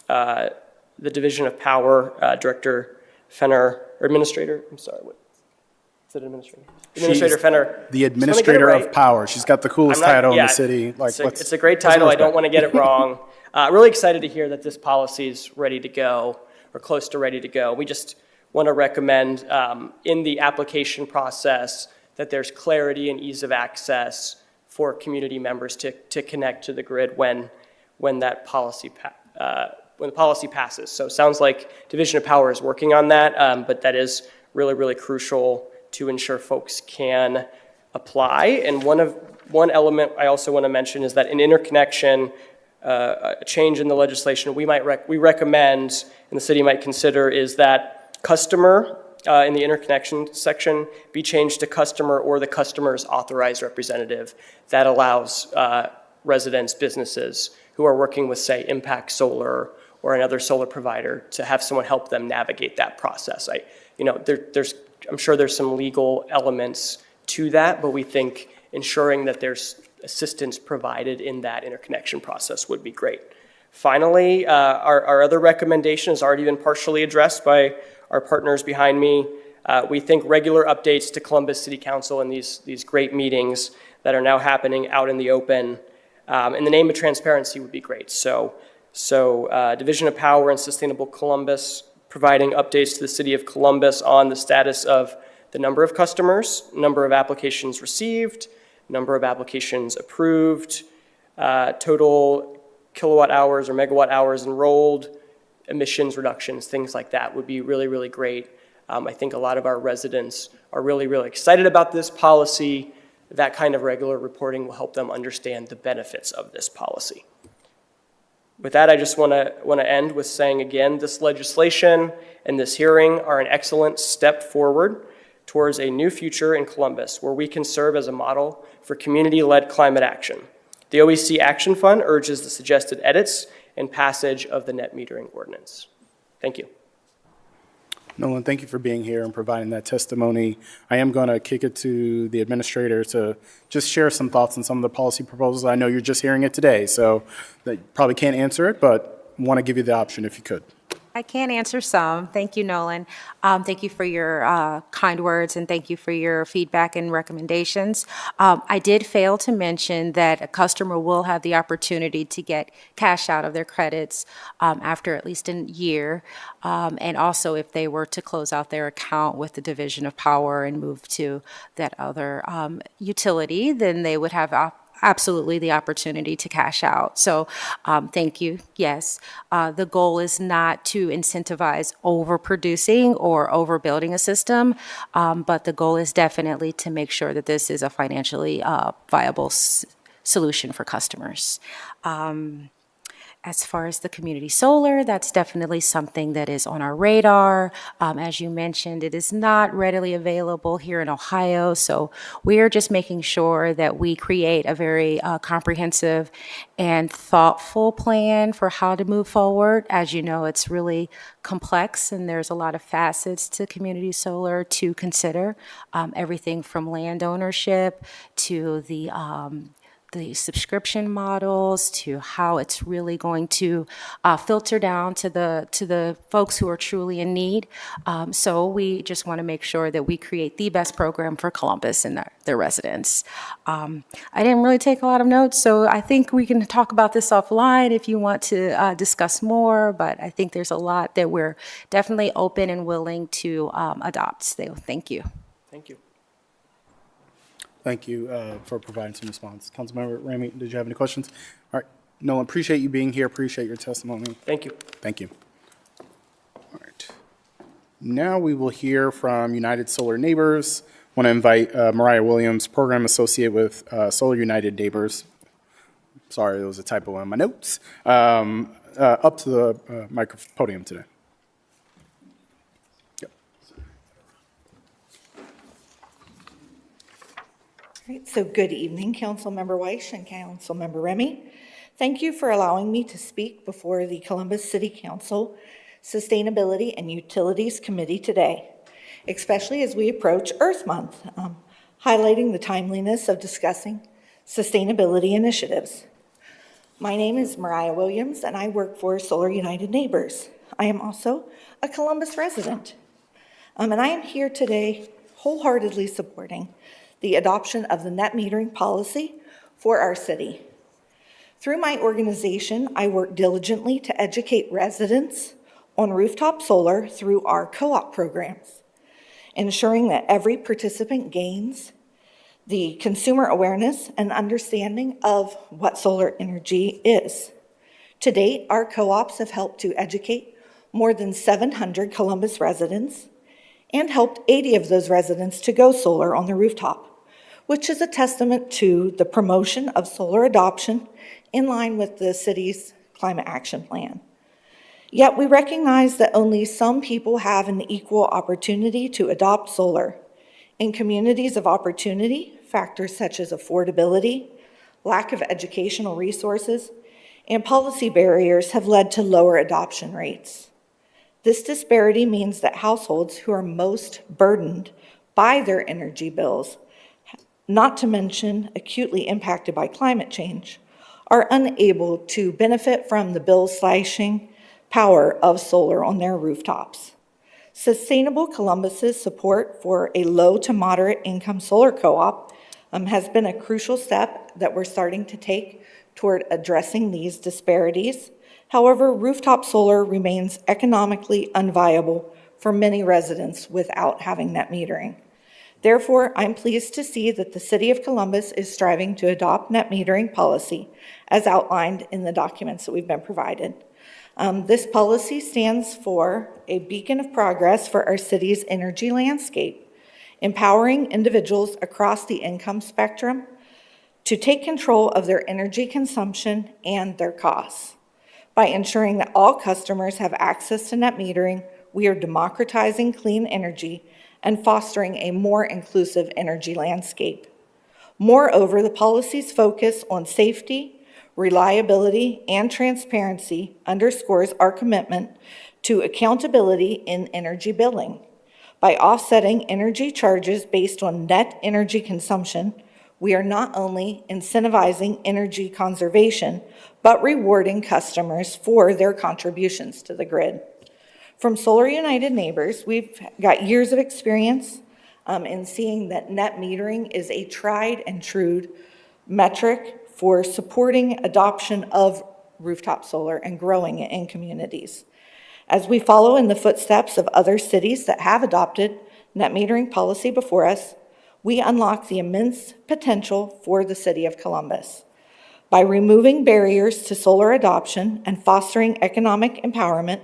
the Division of Power, Director Fenner, or Administrator, I'm sorry, what is it, Administrator? Administrator Fenner. The Administrator of Power. She's got the coolest title in the city. It's a great title. I don't want to get it wrong. Really excited to hear that this policy is ready to go, or close to ready to go. We just want to recommend in the application process that there's clarity and ease of access for community members to connect to the grid when that policy when the policy passes. So it sounds like Division of Power is working on that, but that is really, really crucial to ensure folks can apply. And one element I also want to mention is that an interconnection, a change in the legislation we recommend and the city might consider is that customer in the interconnection section be changed to customer or the customer's authorized representative. That allows residents, businesses who are working with, say, Impact Solar or another solar provider to have someone help them navigate that process. I'm sure there's some legal elements to that, but we think ensuring that there's assistance provided in that interconnection process would be great. Finally, our other recommendation has already been partially addressed by our partners behind me. We think regular updates to Columbus City Council and these great meetings that are now happening out in the open in the name of transparency would be great. So Division of Power and Sustainable Columbus providing updates to the City of Columbus on the status of the number of customers, number of applications received, number of applications approved, total kilowatt hours or megawatt hours enrolled, emissions reductions, things like that would be really, really great. I think a lot of our residents are really, really excited about this policy. That kind of regular reporting will help them understand the benefits of this policy. With that, I just want to end with saying again, this legislation and this hearing are an excellent step forward towards a new future in Columbus where we can serve as a model for community-led climate action. The OEC Action Fund urges the suggested edits and passage of the net metering ordinance. Thank you. Nolan, thank you for being here and providing that testimony. I am going to kick it to the administrator to just share some thoughts on some of the policy proposals. I know you're just hearing it today, so they probably can't answer it, but want to give you the option if you could. I can answer some. Thank you, Nolan. Thank you for your kind words, and thank you for your feedback and recommendations. I did fail to mention that a customer will have the opportunity to get cash out of their credits after at least a year, and also if they were to close out their account with the Division of Power and move to that other utility, then they would have absolutely the opportunity to cash out. So thank you. Yes, the goal is not to incentivize overproducing or overbuilding a system, but the goal is definitely to make sure that this is a financially viable solution for customers. As far as the community solar, that's definitely something that is on our radar. As you mentioned, it is not readily available here in Ohio, so we're just making sure that we create a very comprehensive and thoughtful plan for how to move forward. As you know, it's really complex and there's a lot of facets to community solar to consider, everything from land ownership to the the subscription models to how it's really going to filter down to the folks who are truly in need. So we just want to make sure that we create the best program for Columbus and their residents. I didn't really take a lot of notes, so I think we can talk about this offline if you want to discuss more, but I think there's a lot that we're definitely open and willing to adopt. So thank you. Thank you. Thank you for providing some response. Councilmember Ramey, did you have any questions? All right, Nolan, appreciate you being here, appreciate your testimony. Thank you. Thank you. All right. Now we will hear from United Solar Neighbors. Want to invite Mariah Williams, Program Associate with Solar United Neighbors. Sorry, there was a typo in my notes. Up to the podium today. Right, so good evening, Councilmember Weiss and Councilmember Remy. Thank you for allowing me to speak before the Columbus City Council Sustainability and Utilities Committee today, especially as we approach Earth Month, highlighting the timeliness of discussing sustainability initiatives. My name is Mariah Williams, and I work for Solar United Neighbors. I am also a Columbus resident, and I am here today wholeheartedly supporting the adoption of the net metering policy for our city. Through my organization, I work diligently to educate residents on rooftop solar through our co-op programs, ensuring that every participant gains the consumer awareness and understanding of what solar energy is. To date, our co-ops have helped to educate more than 700 Columbus residents and helped 80 of those residents to go solar on the rooftop, which is a testament to the promotion of solar adoption in line with the city's climate action plan. Yet we recognize that only some people have an equal opportunity to adopt solar. In communities of opportunity, factors such as affordability, lack of educational resources, and policy barriers have led to lower adoption rates. This disparity means that households who are most burdened by their energy bills, not to mention acutely impacted by climate change, are unable to benefit from the bill-slashing power of solar on their rooftops. Sustainable Columbus's support for a low to moderate income solar co-op has been a crucial step that we're starting to take toward addressing these disparities. However, rooftop solar remains economically unviable for many residents without having net metering. Therefore, I'm pleased to see that the City of Columbus is striving to adopt net metering policy as outlined in the documents that we've been provided. This policy stands for a beacon of progress for our city's energy landscape, empowering individuals across the income spectrum to take control of their energy consumption and their costs. By ensuring that all customers have access to net metering, we are democratizing clean energy and fostering a more inclusive energy landscape. Moreover, the policy's focus on safety, reliability, and transparency underscores our commitment to accountability in energy billing. By offsetting energy charges based on net energy consumption, we are not only incentivizing energy conservation, but rewarding customers for their contributions to the grid. From Solar United Neighbors, we've got years of experience in seeing that net metering is a tried and true metric for supporting adoption of rooftop solar and growing it in communities. As we follow in the footsteps of other cities that have adopted net metering policy before us, we unlock the immense potential for the City of Columbus. By removing barriers to solar adoption and fostering economic empowerment,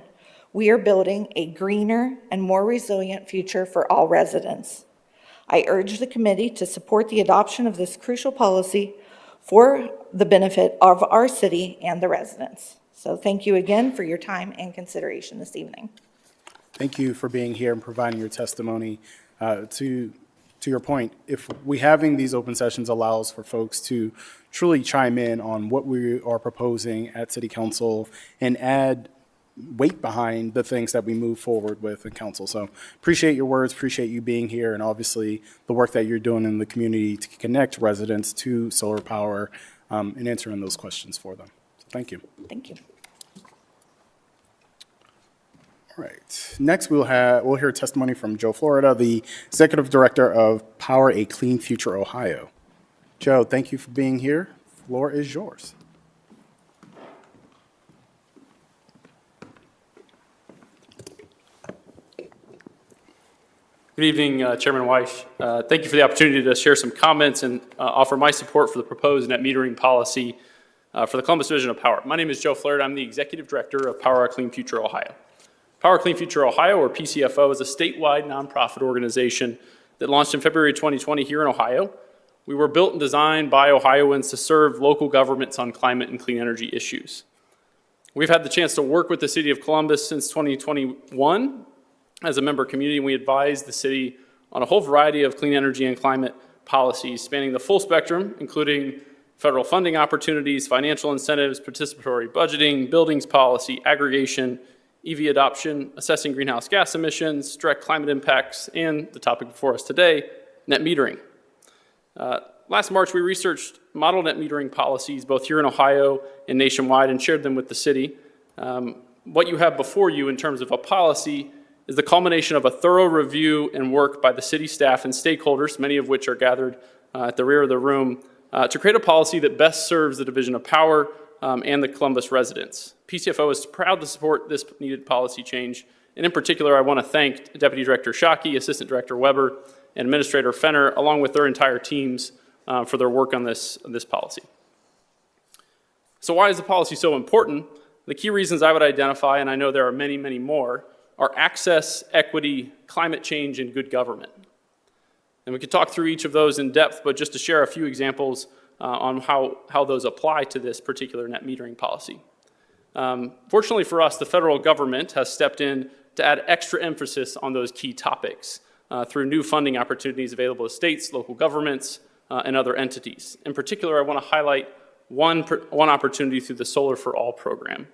we are building a greener and more resilient future for all residents. I urge the committee to support the adoption of this crucial policy for the benefit of our city and the residents. So thank you again for your time and consideration this evening. Thank you for being here and providing your testimony. To your point, if we having these open sessions allows for folks to truly chime in on what we are proposing at City Council and add weight behind the things that we move forward with in council. So appreciate your words, appreciate you being here, and obviously the work that you're doing in the community to connect residents to solar power and answering those questions for them. So thank you. Thank you. All right. Next, we'll hear testimony from Joe Florida, the Executive Director of Power a Clean Future Ohio. Joe, thank you for being here. Floor is yours. Good evening, Chairman Weish. Thank you for the opportunity to share some comments and offer my support for the proposed net metering policy for the Columbus Division of Power. My name is Joe Flaherty. I'm the Executive Director of Power a Clean Future Ohio. Power a Clean Future Ohio, or PCFO, is a statewide nonprofit organization that launched in February 2020 here in Ohio. We were built and designed by Ohioans to serve local governments on climate and clean energy issues. We've had the chance to work with the City of Columbus since 2021 as a member community, and we advise the city on a whole variety of clean energy and climate policies spanning the full spectrum, including federal funding opportunities, financial incentives, participatory budgeting, buildings policy, aggregation, EV adoption, assessing greenhouse gas emissions, direct climate impacts, and the topic before us today, net metering. Last March, we researched model net metering policies both here in Ohio and nationwide and shared them with the city. What you have before you in terms of a policy is the culmination of a thorough review and work by the city staff and stakeholders, many of which are gathered at the rear of the room, to create a policy that best serves the Division of Power and the Columbus residents. PCFO is proud to support this needed policy change, and in particular, I want to thank Deputy Director Shockey, Assistant Director Weber, and Administrator Fenner, along with their entire teams for their work on this policy. So why is the policy so important? The key reasons I would identify, and I know there are many, many more, are access, equity, climate change, and good government. And we could talk through each of those in depth, but just to share a few examples on how those apply to this particular net metering policy. Fortunately for us, the federal government has stepped in to add extra emphasis on those key topics through new funding opportunities available to states, local governments, and other entities. In particular, I want to highlight one opportunity through the Solar for All program.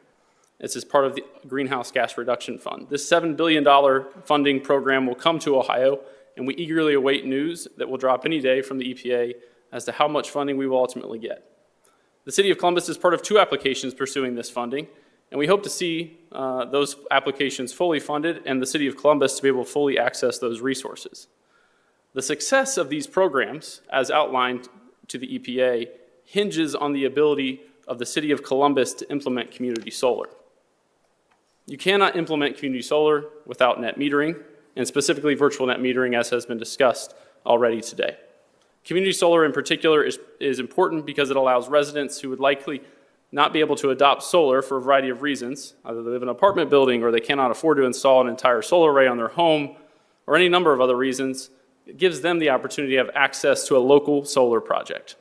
This is part of the Greenhouse Gas Reduction Fund. This $7 billion funding program will come to Ohio, and we eagerly await news that will drop any day from the EPA as to how much funding we will ultimately get. The City of Columbus is part of 2 applications pursuing this funding, and we hope to see those applications fully funded and the City of Columbus to be able to fully access those resources. The success of these programs, as outlined to the EPA, hinges on the ability of the City of Columbus to implement community solar. You cannot implement community solar without net metering, and specifically virtual net metering, as has been discussed already today. Community solar in particular is important because it allows residents who would likely not be able to adopt solar for a variety of reasons, either they live in an apartment building or they cannot afford to install an entire solar array on their home, or any number of other reasons. It gives them the opportunity to have access to a local solar project.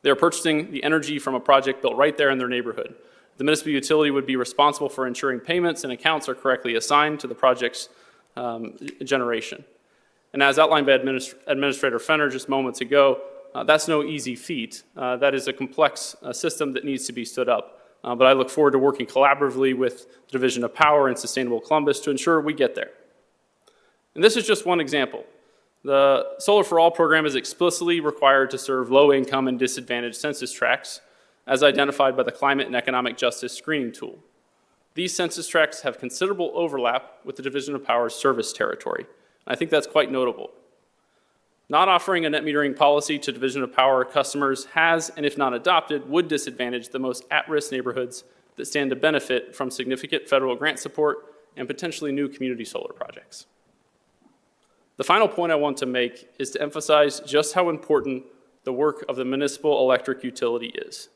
They're purchasing the energy from a project built right there in their neighborhood. The municipal utility would be responsible for ensuring payments and accounts are correctly assigned to the project's generation. And as outlined by Administrator Fenner just moments ago, that's no easy feat. That is a complex system that needs to be stood up. But I look forward to working collaboratively with the Division of Power and Sustainable Columbus to ensure we get there. And this is just one example. The Solar for All program is explicitly required to serve low-income and disadvantaged census tracts, as identified by the Climate and Economic Justice Screening Tool. These census tracts have considerable overlap with the Division of Power's service territory. I think that's quite notable. Not offering a net metering policy to Division of Power customers has, and if not adopted, would disadvantage the most at-risk neighborhoods that stand to benefit from significant federal grant support and potentially new community solar projects. The final point I want to make is to emphasize just how important the work of the municipal electric utility is.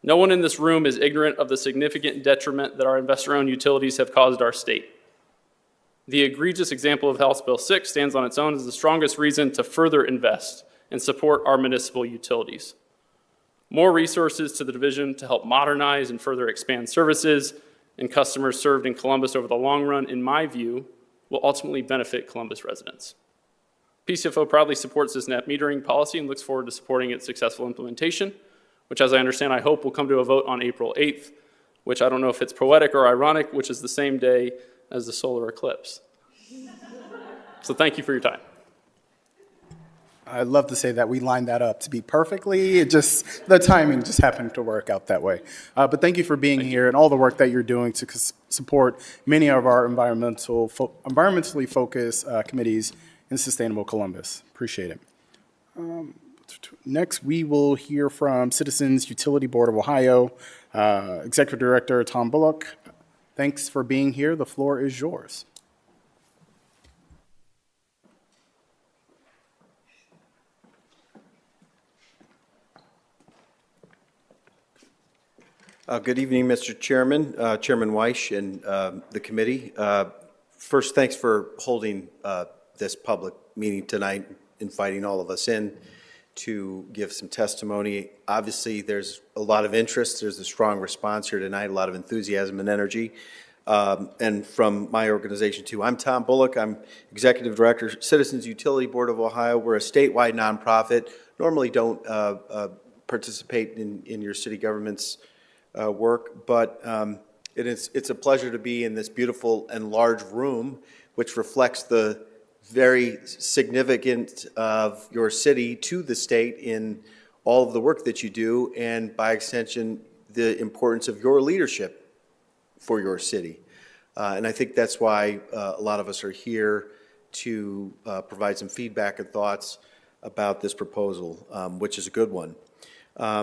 No one in this room is ignorant of the significant detriment that our investor-owned utilities have caused our state. The egregious example of House Bill 6 stands on its own as the strongest reason to further invest and support our municipal utilities. More resources to the division to help modernize and further expand services and customers served in Columbus over the long run, in my view, will ultimately benefit Columbus residents. PCFO proudly supports this net metering policy and looks forward to supporting its successful implementation, which, as I understand, I hope will come to a vote on April 8th, which I don't know if it's poetic or ironic, which is the same day as the solar eclipse. So thank you for your time. I'd love to say that we lined that up to be perfectly. The timing just happened to work out that way. But thank you for being here and all the work that you're doing to support many of our environmentally focused committees in Sustainable Columbus. Appreciate it. Next, we will hear from Citizens Utility Board of Ohio, Executive Director Tom Bullock. Thanks for being here. The floor is yours. Good evening, Mr. Chairman, Chairman Weish, and the committee. First, thanks for holding this public meeting tonight, inviting all of us in to give some testimony. Obviously, there's a lot of interest. There's a strong response here tonight, a lot of enthusiasm and energy. And from my organization, too. I'm Tom Bullock. I'm Executive Director, Citizens Utility Board of Ohio. We're a statewide nonprofit. Normally don't participate in your city government's work, but it's a pleasure to be in this beautiful and large room, which reflects the very significance of your city to the state in all of the work that you do, and by extension, the importance of your leadership for your city. And I think that's why a lot of us are here to provide some feedback and thoughts about this proposal, which is a good one.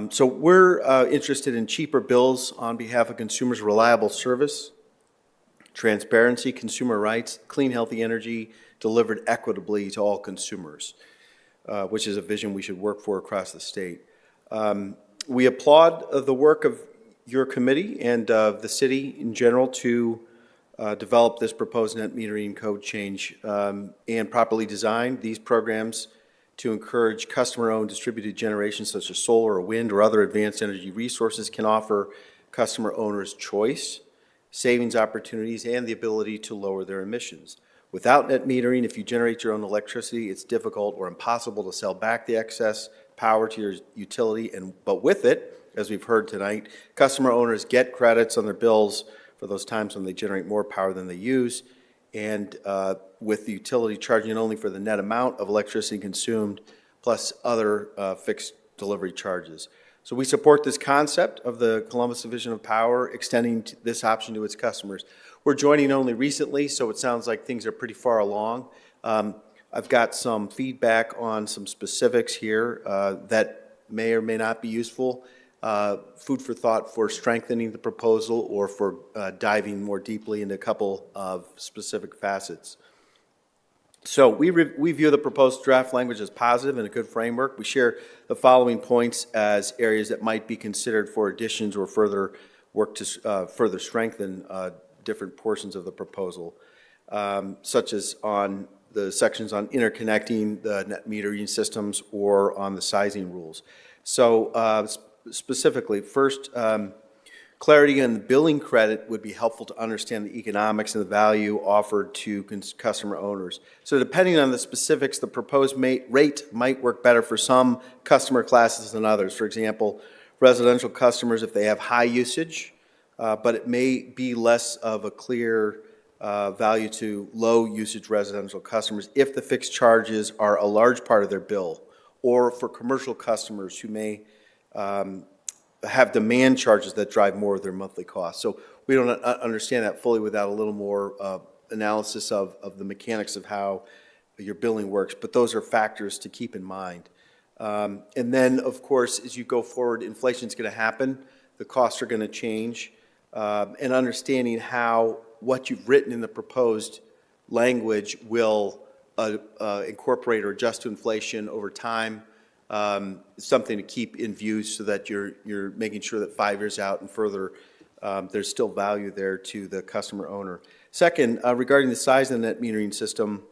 So we're interested in cheaper bills on behalf of consumers, reliable service, transparency, consumer rights, clean, healthy energy delivered equitably to all consumers, which is a vision we should work for across the state. We applaud the work of your committee and the city in general to develop this proposed net metering code change and properly design these programs to encourage customer-owned distributed generation such as solar or wind or other advanced energy resources can offer customer owners choice, savings opportunities, and the ability to lower their emissions. Without net metering, if you generate your own electricity, it's difficult or impossible to sell back the excess power to your utility, but with it, as we've heard tonight, customer owners get credits on their bills for those times when they generate more power than they use, and with the utility charging only for the net amount of electricity consumed, plus other fixed delivery charges. So we support this concept of the Columbus Division of Power extending this option to its customers. We're joining only recently, so it sounds like things are pretty far along. I've got some feedback on some specifics here that may or may not be useful. Food for thought for strengthening the proposal or for diving more deeply into a couple of specific facets. So we view the proposed draft language as positive and a good framework. We share the following points as areas that might be considered for additions or further work to further strengthen different portions of the proposal, such as on the sections on interconnecting the net metering systems or on the sizing rules. So specifically, first, clarity on the billing credit would be helpful to understand the economics and the value offered to customer owners. So depending on the specifics, the proposed rate might work better for some customer classes than others. For example, residential customers if they have high usage, but it may be less of a clear value to low usage residential customers if the fixed charges are a large part of their bill, or for commercial customers who may have demand charges that drive more of their monthly costs. So we don't understand that fully without a little more analysis of the mechanics of how your billing works, but those are factors to keep in mind. And then, of course, as you go forward, inflation is going to happen, the costs are going to change, and understanding how what you've written in the proposed language will incorporate or adjust to inflation over time. Something to keep in view so that you're making sure that 5 years out and further, there's still value there to the customer owner. Second, regarding the size of the net metering system,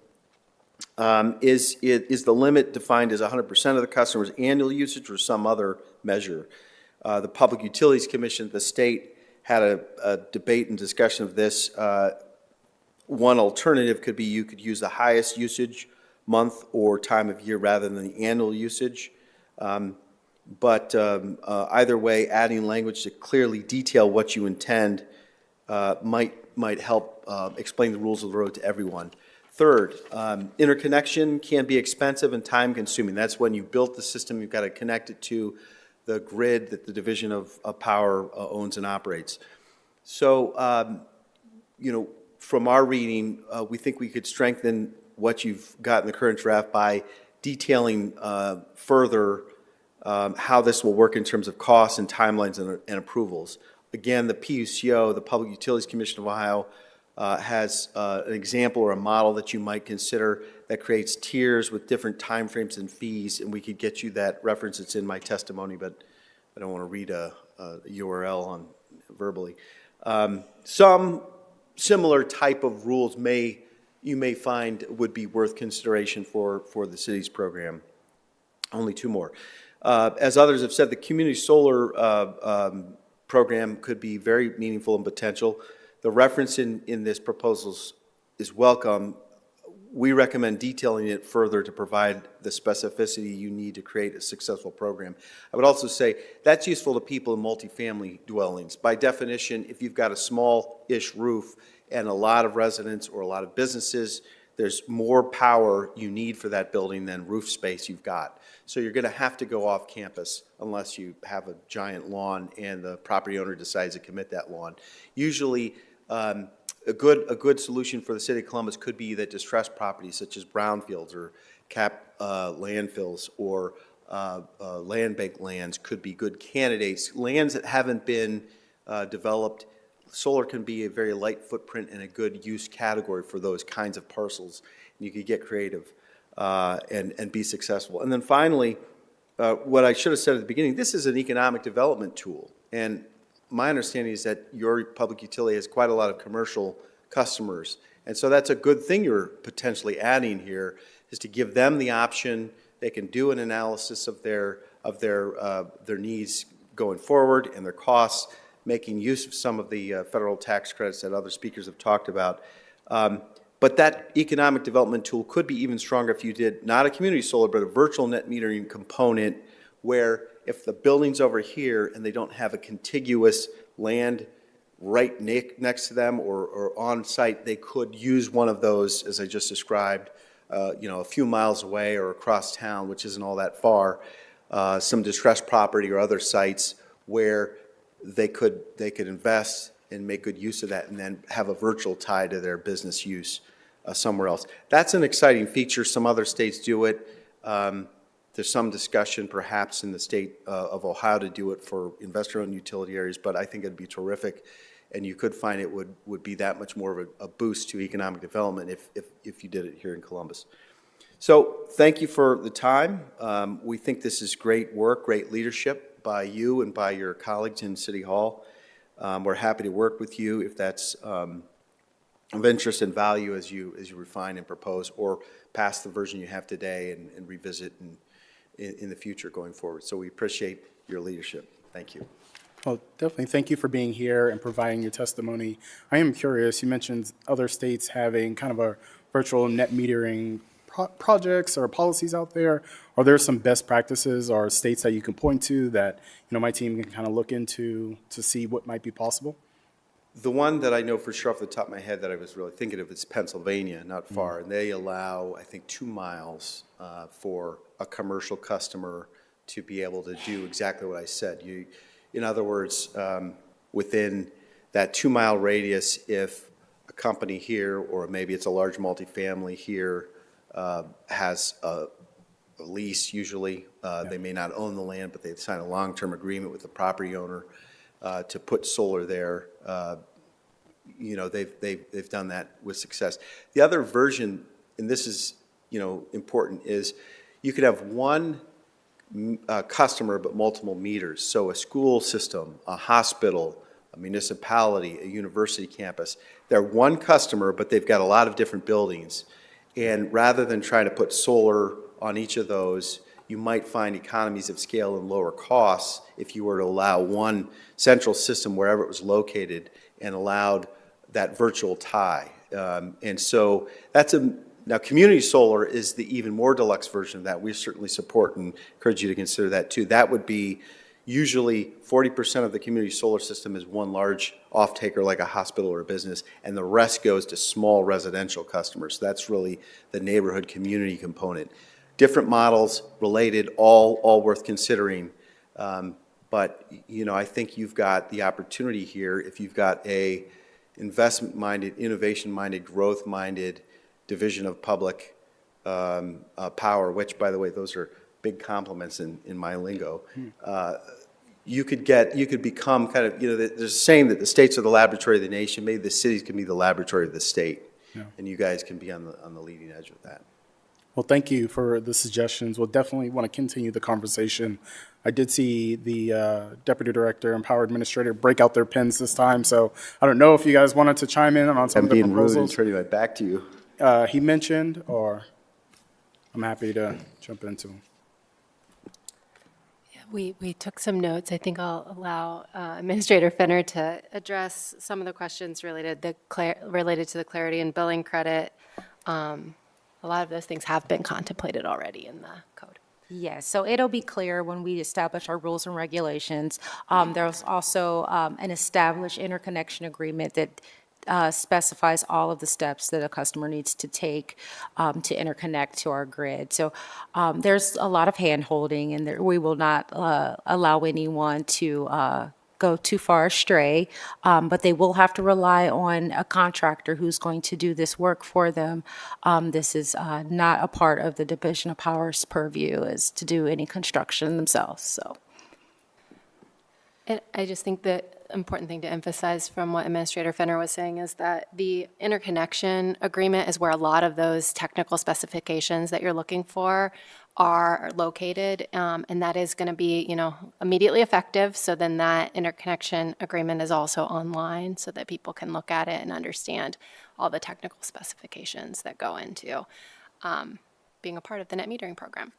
is the limit defined as 100% of the customer's annual usage or some other measure? The Public Utilities Commission, the state, had a debate and discussion of this. One alternative could be you could use the highest usage month or time of year rather than the annual usage. But either way, adding language to clearly detail what you intend might help explain the rules of the road to everyone. Third, interconnection can be expensive and time-consuming. That's when you built the system, you've got to connect it to the grid that the Division of Power owns and operates. So, from our reading, we think we could strengthen what you've got in the current draft by detailing further how this will work in terms of costs and timelines and approvals. Again, the PUCO, the Public Utilities Commission of Ohio, has an example or a model that you might consider that creates tiers with different timeframes and fees, and we could get you that reference. It's in my testimony, but I don't want to read a URL on verbally. Some similar type of rules you may find would be worth consideration for the city's program. Only two more. As others have said, the community solar program could be very meaningful and potential. The reference in this proposal is welcome. We recommend detailing it further to provide the specificity you need to create a successful program. I would also say that's useful to people in multifamily dwellings. By definition, if you've got a small-ish roof and a lot of residents or a lot of businesses, there's more power you need for that building than roof space you've got. So you're going to have to go off campus unless you have a giant lawn and the property owner decides to commit that lawn. Usually, a good solution for the city of Columbus could be that distressed properties such as brownfields or cap landfills or land bank lands could be good candidates. Lands that haven't been developed, solar can be a very light footprint and a good use category for those kinds of parcels. And you could get creative and be successful. And then finally, what I should have said at the beginning, this is an economic development tool. And my understanding is that your public utility has quite a lot of commercial customers. And so that's a good thing you're potentially adding here, is to give them the option. They can do an analysis of their needs going forward and their costs, making use of some of the federal tax credits that other speakers have talked about. But that economic development tool could be even stronger if you did not a community solar, but a virtual net metering component where if the building's over here and they don't have a contiguous land right next to them or on site, they could use one of those, as I just described, a few miles away or across town, which isn't all that far, some distressed property or other sites where they could invest and make good use of that and then have a virtual tie to their business use somewhere else. That's an exciting feature. Some other states do it. There's some discussion perhaps in the state of Ohio to do it for investor-owned utility areas, but I think it'd be terrific. And you could find it would be that much more of a boost to economic development if you did it here in Columbus. So thank you for the time. We think this is great work, great leadership by you and by your colleagues in City Hall. We're happy to work with you if that's of interest and value as you refine and propose or pass the version you have today and revisit in the future going forward. So we appreciate your leadership. Thank you. Well, definitely thank you for being here and providing your testimony. I am curious, you mentioned other states having kind of a virtual net metering projects or policies out there. Are there some best practices or states that you can point to that my team can kind of look into to see what might be possible? The one that I know for sure off the top of my head that I was really thinking of is Pennsylvania, not far. And they allow, I think, 2 miles for a commercial customer to be able to do exactly what I said. In other words, within that 2-mile radius, if a company here, or maybe it's a large multifamily here, has a lease usually, they may not own the land, but they've signed a long-term agreement with the property owner to put solar there. They've done that with success. The other version, and this is important, is you could have one customer but multiple meters. So a school system, a hospital, a municipality, a university campus, they're one customer but they've got a lot of different buildings. And rather than trying to put solar on each of those, you might find economies of scale and lower costs if you were to allow one central system wherever it was located and allowed that virtual tie. And so now community solar is the even more deluxe version of that. We certainly support and encourage you to consider that too. That would be, Usually 40% of the community solar system is one large off-taker like a hospital or a business, and the rest goes to small residential customers. That's really the neighborhood community component. Different models, related, all worth considering. But, you know, I think you've got the opportunity here, if you've got a investment-minded, innovation-minded, growth-minded division of public power, which, by the way, those are big compliments in my lingo. You could become kind of, you know, there's a saying that the states are the laboratory of the nation. Maybe the cities can be the laboratory of the state. Yeah. And you guys can be on the leading edge of that. Well, thank you for the suggestions. We'll definitely want to continue the conversation. I did see the Deputy Director and Power Administrator break out their pens this time, so I don't know if you guys wanted to chime in on some I'm of the being rude and proposals. turning my back to you. He mentioned, or I'm happy to jump into them. We took some notes. I think I'll allow Administrator Fenner to address some of the questions related to the clarity and billing credit. A lot of those things have been contemplated already in the code. Yes, so it'll be clear when we establish our rules and regulations. There's also an established interconnection agreement that specifies all of the steps that a customer needs to take to interconnect to our grid. So there's a lot of hand-holding, and we will not allow anyone to go too far astray, but they will have to rely on a contractor who's going to do this work for them. This is not a part of the Division of Power's purview, is to do any construction themselves, so. And I just think the important thing to emphasize from what Administrator Fenner was saying is that the interconnection agreement is where a lot of those technical specifications that you're looking for are located, and that is going to be, you know, immediately effective. So then that interconnection agreement is also online so that people can look at it and understand all the technical specifications that go into being a part of the net metering program.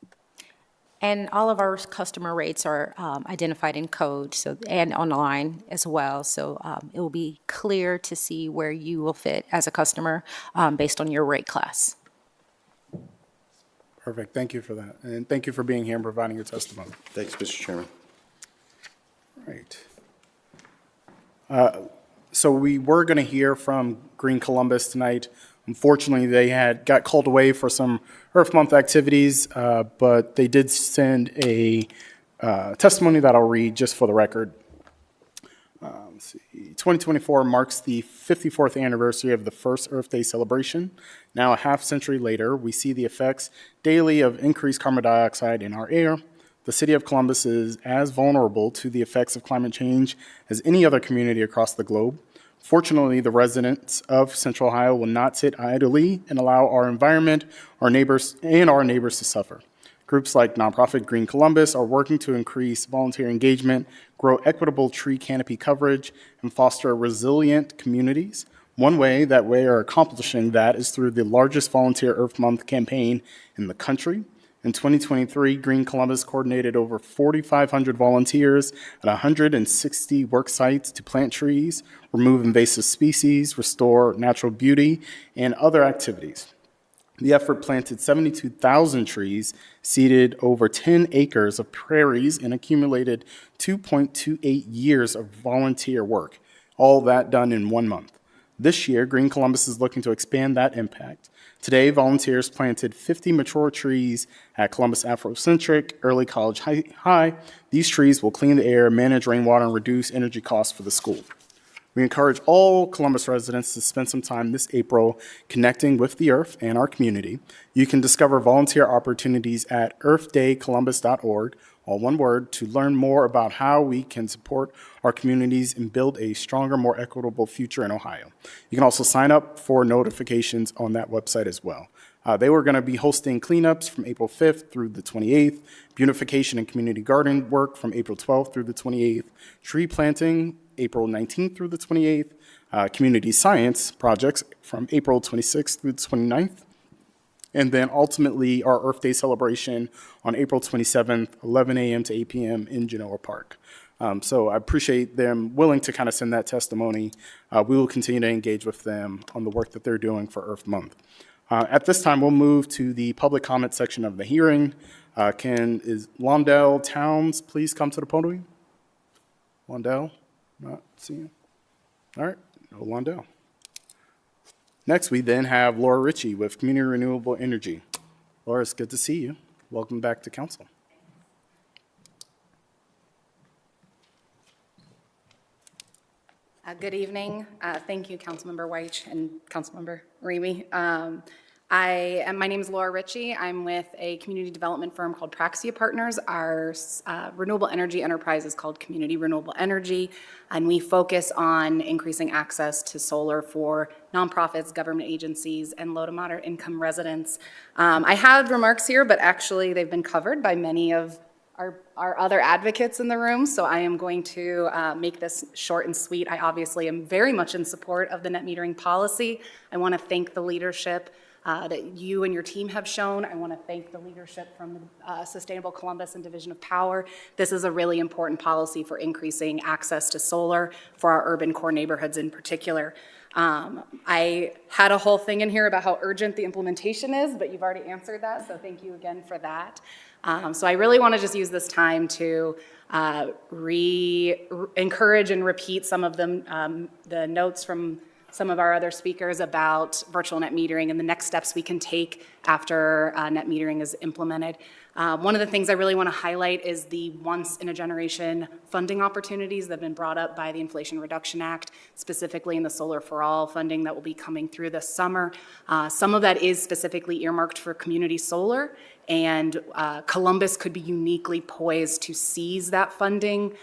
And all of our customer rates are identified in code, so, and online as well. So it will be clear to see where you will fit as a customer based on your rate class. Perfect. Thank you for that. And thank you for being here and providing your testimony. Thanks, Mr. Chairman. Right. So we were going to hear from Green Columbus tonight. Unfortunately, they got called away for some Earth Month activities, but they did send a testimony that I'll read just for the record. Let's see. 2024 marks the 54th anniversary of the first Earth Day celebration. Now, a half century later, we see the effects daily of increased carbon dioxide in our air. The city of Columbus is as vulnerable to the effects of climate change as any other community across the globe. Fortunately, the residents of Central Ohio will not sit idly and allow our environment, our neighbors to suffer. Groups like nonprofit Green Columbus are working to increase volunteer engagement, grow equitable tree canopy coverage, and foster resilient communities. One way that we are accomplishing that is through the largest volunteer Earth Month campaign in the country. In 2023, Green Columbus coordinated over 4,500 volunteers at 160 work sites to plant trees, remove invasive species, restore natural beauty, and other activities. The effort planted 72,000 trees, seeded over 10 acres of prairies, and accumulated 2.28 years of volunteer work, all that done in 1 month. This year, Green Columbus is looking to expand that impact. Today, volunteers planted 50 mature trees at Columbus Afrocentric Early College High. These trees will clean the air, manage rainwater, and reduce energy costs for the school. We encourage all Columbus residents to spend some time this April connecting with the Earth and our community. You can discover volunteer opportunities at earthdaycolumbus.org, all one word, to learn more about how we can support our communities and build a stronger, more equitable future in Ohio. You can also sign up for notifications on that website as well. They were going to be hosting cleanups from April 5th through the 28th, beautification and community garden work from April 12th through the 28th, tree planting April 19th through the 28th, community science projects from April 26th through the 29th, and then ultimately our Earth Day celebration on April 27th, 11 a.m. to 8 p.m. in Genoa Park. So I appreciate them willing to kind of send that testimony. We will continue to engage with them on the work that they're doing for Earth Month. At this time, we'll move to the public comment section of the hearing. Is Londell Towns please come to the podium? Londell? Not seeing. All right, no Londell. Next, we then have Laura Ritchie with Community Renewable Energy. Laura, it's good to see you. Welcome back to council. Good evening. Thank you, Councilmember White and Councilmember Remy. My name is Laura Ritchie. I'm with a community development firm called Praxia Partners. Our renewable energy enterprise is called Community Renewable Energy, and we focus on increasing access to solar for nonprofits, government agencies, and low to moderate income residents. I had remarks here, but actually they've been covered by many of our other advocates in the room, so I am going to make this short and sweet. I obviously am very much in support of the net metering policy. I want to thank the leadership that you and your team have shown. I want to thank the leadership from Sustainable Columbus and Division of Power. This is a really important policy for increasing access to solar for our urban core neighborhoods in particular. I had a whole thing in here about how urgent the implementation is, but you've already answered that, so thank you again for that. So I really want to just use this time to encourage and repeat some of the notes from some of our other speakers about virtual net metering and the next steps we can take after net metering is implemented. One of the things I really want to highlight is the once-in-a-generation funding opportunities that have been brought up by the Inflation Reduction Act, specifically in the Solar for All funding that will be coming through this summer. Some of that is specifically earmarked for community solar, and Columbus could be uniquely poised to seize that funding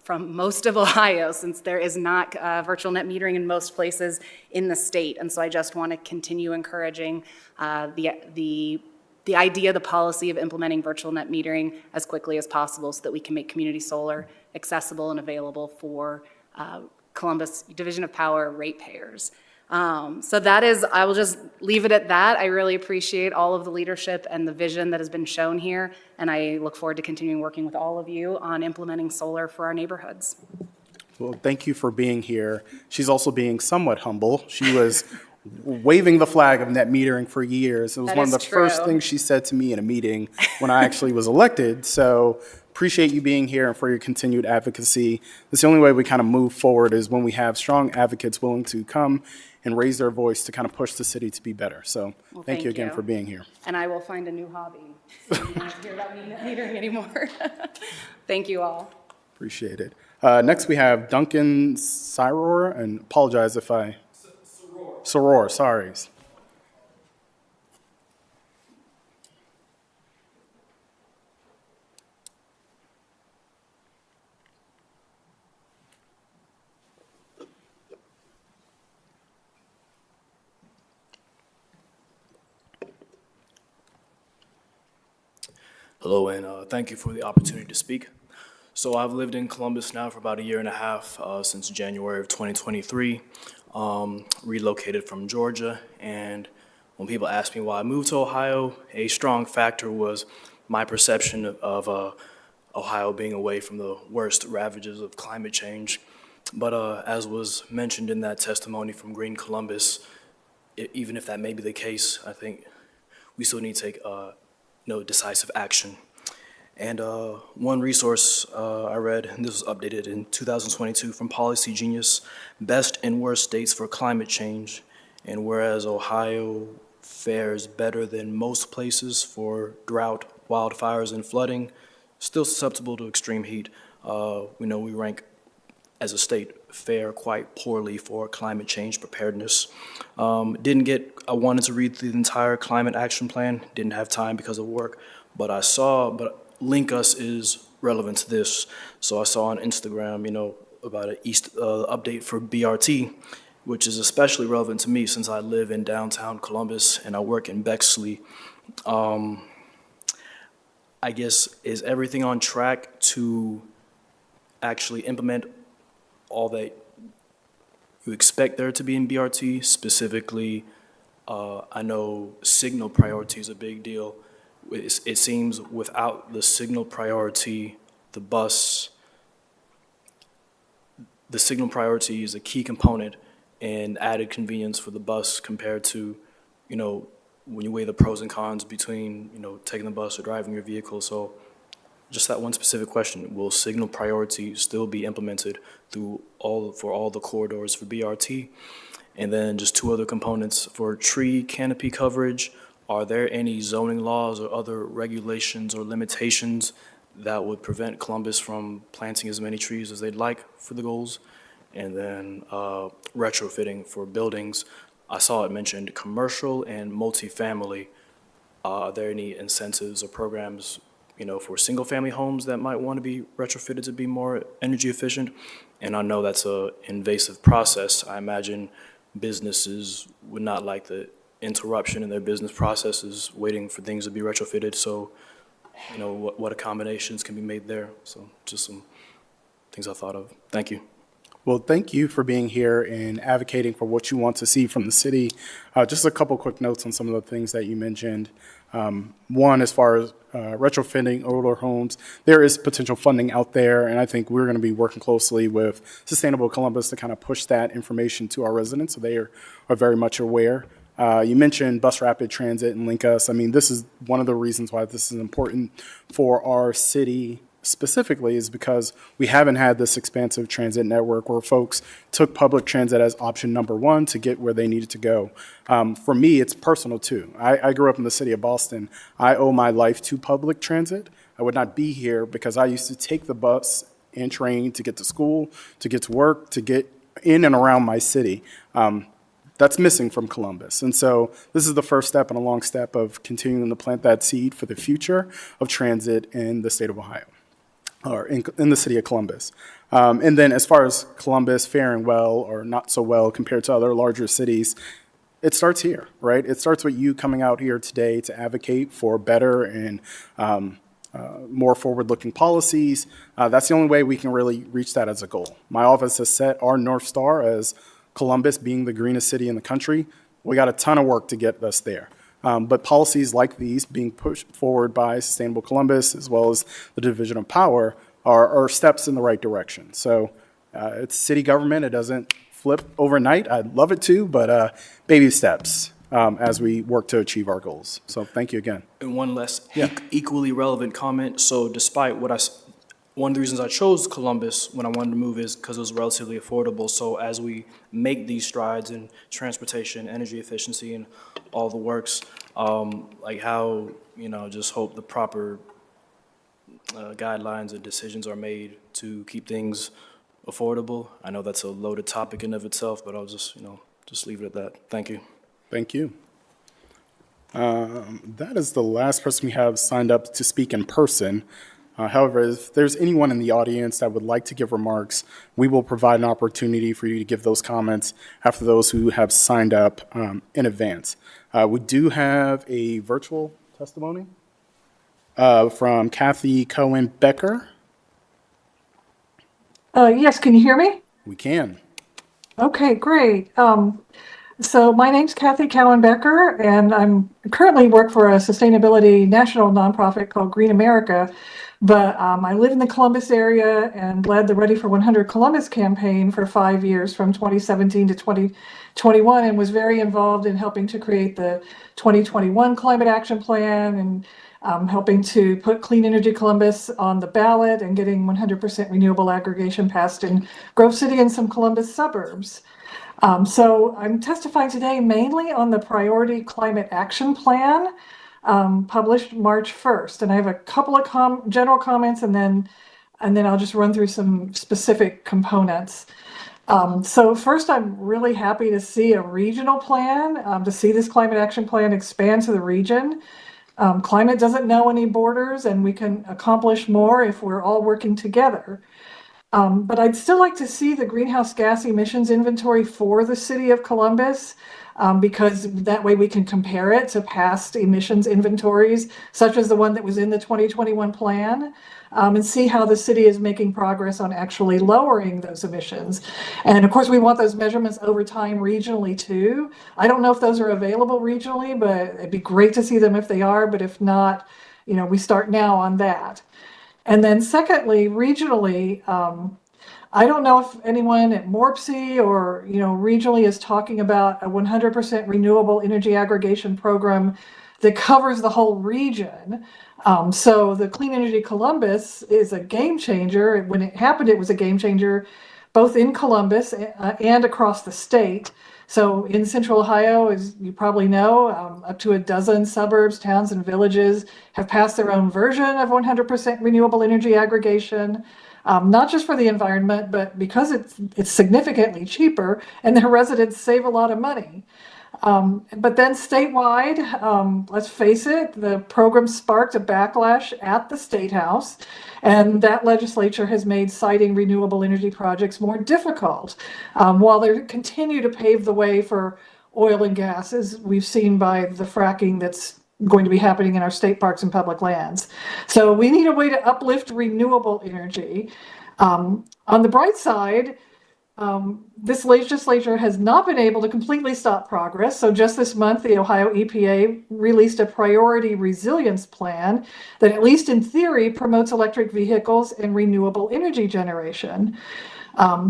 from most of Ohio, since there is not virtual net metering in most places in the state. And so I just want to continue encouraging the idea, the policy of implementing virtual net metering as quickly as possible so that we can make community solar accessible and available for Columbus Division of Power ratepayers. So that is, I will just leave it at that. I really appreciate all of the leadership and the vision that has been shown here, and I look forward to continuing working with all of you on implementing solar for our neighborhoods. Well, thank you for being here. She's also being somewhat humble. She was waving the flag of net metering for years. It was That one of is the first true. things she said to me in a meeting when I actually was elected. So appreciate you being here and for your continued advocacy. That's the only way we kind of move forward is when we have strong advocates willing to come and raise their voice to kind of push the city to be better. So Well, thank you again for being here. And I will find a new hobby. So you don't have to hear about me net metering anymore. Thank you all. Appreciate it. Next, we have Duncan Siror, and apologize if I... Soror, sorry. Hello, and thank you for the opportunity to speak. So I've lived in Columbus now for about a year and a half, since January of 2023, relocated from Georgia. And when people ask me why I moved to Ohio, a strong factor was my perception of Ohio being away from the worst ravages of climate change. But as was mentioned in that testimony from Green Columbus, even if that may be the case, I think we still need to take decisive action. And one resource I read, and this was updated in 2022 from Policy Genius, Best and Worst States for Climate Change. And whereas Ohio fares better than most places for drought, wildfires, and flooding, still susceptible to extreme heat, we know we rank as a state fare quite poorly for climate change preparedness. I wanted to read the entire climate action plan, didn't have time because of work, but Link Us is relevant to this. So I saw on Instagram, about an update for BRT, which is especially relevant to me since I live in downtown Columbus and I work in Bexley. I guess, is everything on track to actually implement all that you expect there to be in BRT? Specifically, I know signal priority is a big deal. It seems without the signal priority, the signal priority is a key component and added convenience for the bus compared to, when you weigh the pros and cons between, taking the bus or driving your vehicle. So just that one specific question, will signal priority still be implemented for all the corridors for BRT? And then just two other components for tree canopy coverage. Are there any zoning laws or other regulations or limitations that would prevent Columbus from planting as many trees as they'd like for the goals? And then retrofitting for buildings. I saw it mentioned commercial and multifamily. Are there any incentives or programs, for single-family homes that might want to be retrofitted to be more energy efficient? And I know that's an invasive process. I imagine businesses would not like the interruption in their business processes waiting for things to be retrofitted. So, what accommodations can be made there? So just some things I thought of. Thank you. Well, thank you for being here and advocating for what you want to see from the city. Just a couple quick notes on some of the things that you mentioned. One, as far as retrofitting older homes, there is potential funding out there, and I think we're going to be working closely with Sustainable Columbus to kind of push that information to our residents so they are very much aware. You mentioned bus rapid transit and Link Us. I mean, this is one of the reasons why this is important for our city specifically, is because we haven't had this expansive transit network where folks took public transit as option number one to get where they needed to go. For me, it's personal too. I grew up in the city of Boston. I owe my life to public transit. I would not be here because I used to take the bus and train to get to school, to get to work, to get in and around my city. That's missing from Columbus. And so this is the first step in a long step of continuing to plant that seed for the future of transit in the state of Ohio, or in the city of Columbus. And then as far as Columbus faring well or not so well compared to other larger cities, it starts here, right? It starts with you coming out here today to advocate for better and more forward-looking policies. That's the only way we can really reach that as a goal. My office has set our North Star as Columbus being the greenest city in the country. We got a ton of work to get us there. But policies like these being pushed forward by Sustainable Columbus as well as the Division of Power are steps in the right direction. So it's city government. It doesn't flip overnight. I'd love it to, but baby steps as we work to achieve our goals. So thank you again. And one less equally relevant comment. So despite one of the reasons I chose Columbus when I wanted to move is because it was relatively affordable. So as we make these strides in transportation, energy efficiency, and all the works, just hope the proper guidelines and decisions are made to keep things affordable. I know that's a loaded topic in of itself, but I'll just leave it at that. Thank you. Thank you. That is the last person we have signed up to speak in person. However, if there's anyone in the audience that would like to give remarks, we will provide an opportunity for you to give those comments after those who have signed up in advance. We do have a virtual testimony from Kathy Cohen-Becker. Yes, can you hear me? We can. Okay, great. So my name's Kathy Cowan-Becker, and I'm currently work for a sustainability national nonprofit called Green America. But I live in the Columbus area and led the Ready for 100 Columbus campaign for 5 years from 2017 to 2021, and was very involved in helping to create the 2021 Climate Action Plan and helping to put Clean Energy Columbus on the ballot and getting 100% renewable aggregation passed in Grove City and some Columbus suburbs. So I'm testifying today mainly on the Priority Climate Action Plan, published March 1st. And I have a couple of general comments, and then I'll just run through some specific components. So first, I'm really happy to see a regional plan, to see this Climate Action Plan expand to the region. Climate doesn't know any borders, and we can accomplish more if we're all working together. But I'd still like to see the greenhouse gas emissions inventory for the city of Columbus, because that way we can compare it to past emissions inventories, such as the one that was in the 2021 plan, and see how the city is making progress on actually lowering those emissions. And of course, we want those measurements over time regionally too. I don't know if those are available regionally, but it'd be great to see them if they are. But if not, we start now on that. And then secondly, regionally, I don't know if anyone at MORPC or, regionally is talking about a 100% renewable energy aggregation program that covers the whole region. So the Clean Energy Columbus is a game changer. When it happened, it was a game changer both in Columbus and across the state. So in Central Ohio, as you probably know, up to a dozen suburbs, towns, and villages have passed their own version of 100% renewable energy aggregation. Not just for the environment, but because it's significantly cheaper and their residents save a lot of money. But then statewide, let's face it, the program sparked a backlash at the State House, and that legislature has made siting renewable energy projects more difficult, while they continue to pave the way for oil and gas, as we've seen by the fracking that's going to be happening in our state parks and public lands. So we need a way to uplift renewable energy. On the bright side, this legislature has not been able to completely stop progress. So just this month, the Ohio EPA released a priority resilience plan that, at least in theory, promotes electric vehicles and renewable energy generation.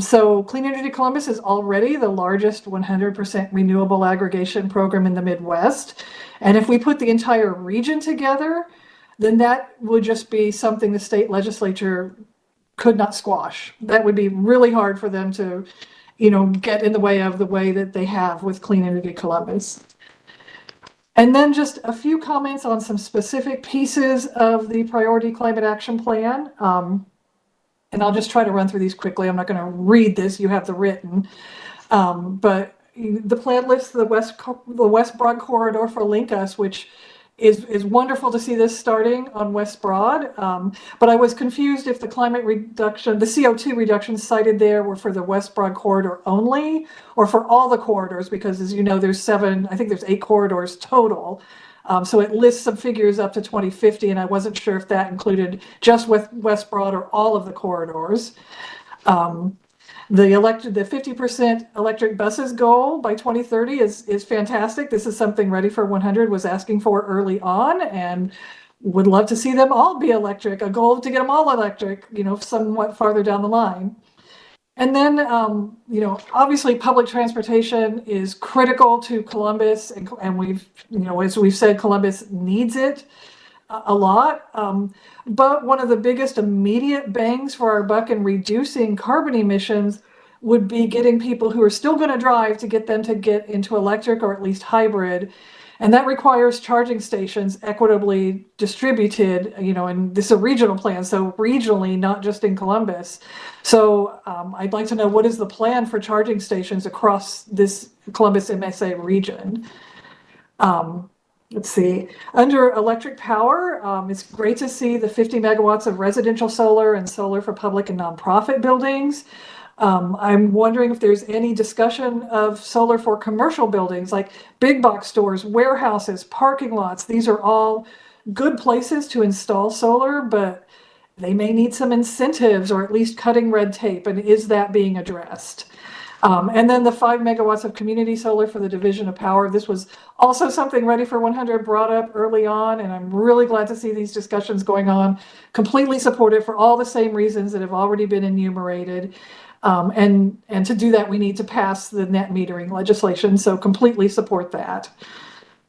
So Clean Energy Columbus is already the largest 100% renewable aggregation program in the Midwest. And if we put the entire region together, then that would just be something the state legislature could not squash. That would be really hard for them to, get in the way of the way that they have with Clean Energy Columbus. And then just a few comments on some specific pieces of the Priority Climate Action Plan. And I'll just try to run through these quickly. I'm not going to read this. You have the written. But the plan lifts the West Broad corridor for Link Us, which is wonderful to see this starting on West Broad. But I was confused if the climate reduction, the CO2 reductions cited there were for the West Broad corridor only or for all the corridors, because as you know, there's 8 corridors total. So it lists some figures up to 2050, and I wasn't sure if that included just West Broad or all of the corridors. The 50% electric buses goal by 2030 is fantastic. This is something Ready for 100 was asking for early on, and would love to see them all be electric. A goal to get them all electric, somewhat farther down the line. And then, obviously public transportation is critical to Columbus, and we've, as we've said, Columbus needs it a lot. But one of the biggest immediate bangs for our buck in reducing carbon emissions would be getting people who are still going to drive to get them to get into electric or at least hybrid. And that requires charging stations equitably distributed, and this is a regional plan, so regionally, not just in Columbus. So I'd like to know, what is the plan for charging stations across this Columbus MSA region? Let's see, under electric power, it's great to see the 50 megawatts of residential solar and solar for public and nonprofit buildings. I'm wondering if there's any discussion of solar for commercial buildings like big box stores, warehouses, parking lots. These are all good places to install solar, but they may need some incentives or at least cutting red tape. And is that being addressed? And then the 5 megawatts of community solar for the division of power. This was also something Ready for 100 brought up early on, and I'm really glad to see these discussions going on. Completely support it for all the same reasons that have already been enumerated. And to do that, we need to pass the net metering legislation, so completely support that.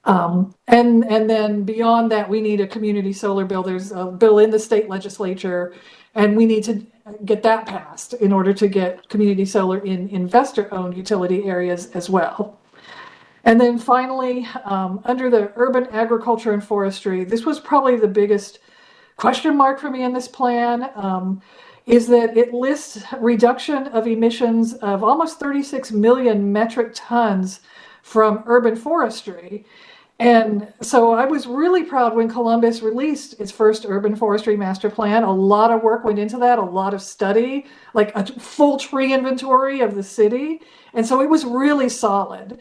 And then beyond that, we need a community solar bill. There's a bill in the state legislature, and we need to get that passed in order to get community solar in investor-owned utility areas as well. And then finally, under the urban agriculture and forestry, this was probably the biggest question mark for me in this plan, is that it lists reduction of emissions of almost 36 million metric tons from urban forestry. And so I was really proud when Columbus released its first urban forestry master plan. A lot of work went into that, a lot of study, like a full tree inventory of the city. And so it was really solid.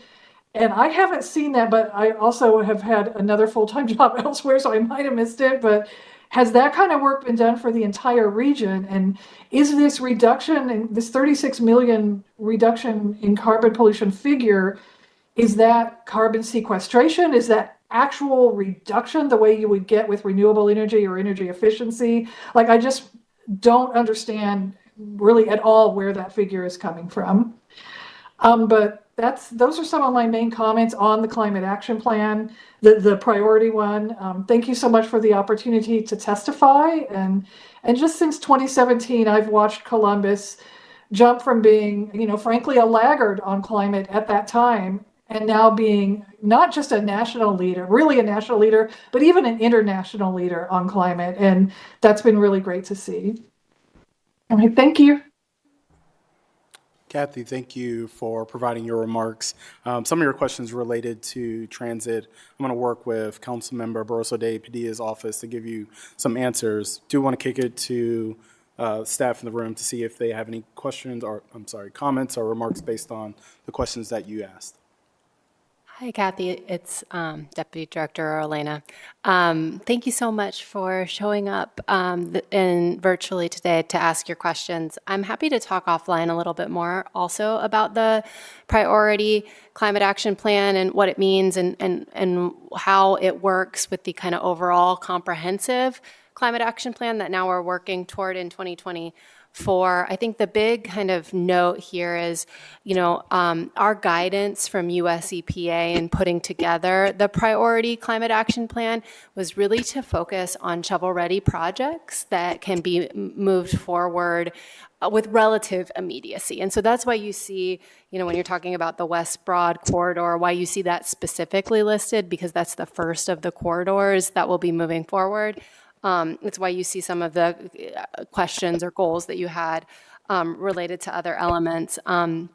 And I haven't seen that, but I also have had another full-time job elsewhere, so I might have missed it. But has that kind of work been done for the entire region? And is this reduction, this 36 million reduction in carbon pollution figure, is that carbon sequestration? Is that actual reduction the way you would get with renewable energy or energy efficiency? Like, I just don't understand really at all where that figure is coming from. But those are some of my main comments on the climate action plan, the priority one. Thank you so much for the opportunity to testify. And just since 2017, I've watched Columbus jump from being, frankly, a laggard on climate at that time, and now being not just a national leader, really a national leader, but even an international leader on climate. And that's been really great to see. All right, thank you. Kathy, thank you for providing your remarks. Some of your questions related to transit. I'm going to work with Councilmember Barroso de Padilla's office to give you some answers. Do want to kick it to staff in the room to see if they have any questions or, comments or remarks based on the questions that you asked. Hi, Kathy. It's Deputy Director Elena. Thank you so much for showing up and virtually today to ask your questions. I'm happy to talk offline a little bit more also about the priority climate action plan and what it means and how it works with the kind of overall comprehensive climate action plan that now we're working toward in 2024. I think the big kind of note here is, our guidance from US EPA in putting together the priority climate action plan was really to focus on shovel-ready projects that can be moved forward with relative immediacy. And so that's why you see, when you're talking about the West Broad corridor, why you see that specifically listed, because that's the first of the corridors that will be moving forward. It's why you see some of the questions or goals that you had related to other elements. And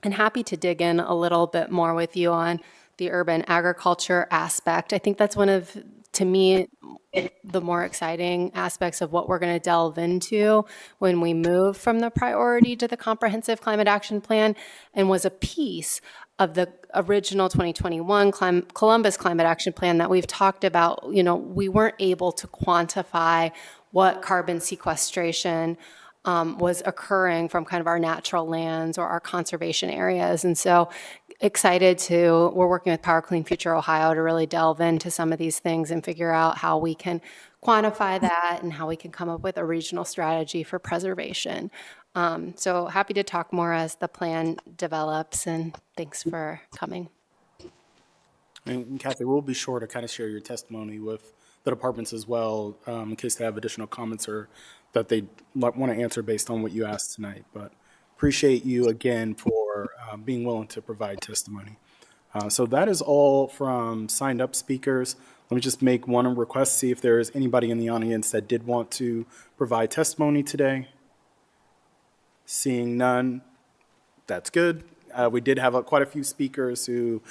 happy to dig in a little bit more with you on the urban agriculture aspect. I think that's one of, to me, the more exciting aspects of what we're going to delve into when we move from the priority to the comprehensive climate action plan, and was a piece of the original 2021 Columbus Climate Action Plan that we've talked about. We weren't able to quantify what carbon sequestration was occurring from kind of our natural lands or our conservation areas. And so we're working with Power Clean Future Ohio to really delve into some of these things and figure out how we can quantify that and how we can come up with a regional strategy for preservation. So happy to talk more as the plan develops, and thanks for coming. And Kathy, we'll be sure to kind of share your testimony with the departments as well, in case they have additional comments or that they want to answer based on what you asked tonight. But appreciate you again for being willing to provide testimony. So that is all from signed up speakers. Let me just make one request, see if there is anybody in the audience that did want to provide testimony today. Seeing none, that's good. We did have quite a few speakers who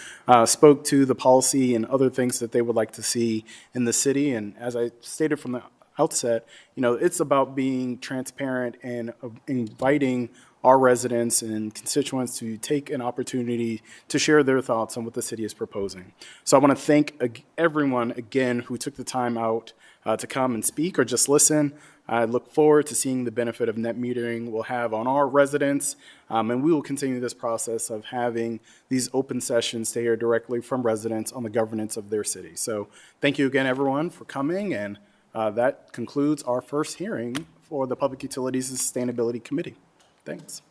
spoke to the policy and other things that they would like to see in the city. And as I stated from the outset, it's about being transparent and inviting our residents and constituents to take an opportunity to share their thoughts on what the city is proposing. So I want to thank everyone again who took the time out to come and speak or just listen. I look forward to seeing the benefit of net metering will have on our residents, and we will continue this process of having these open sessions to hear directly from residents on the governance of their city. So thank you again, everyone, for coming, and that concludes our first hearing for the Public Utilities and Sustainability Committee. Thanks.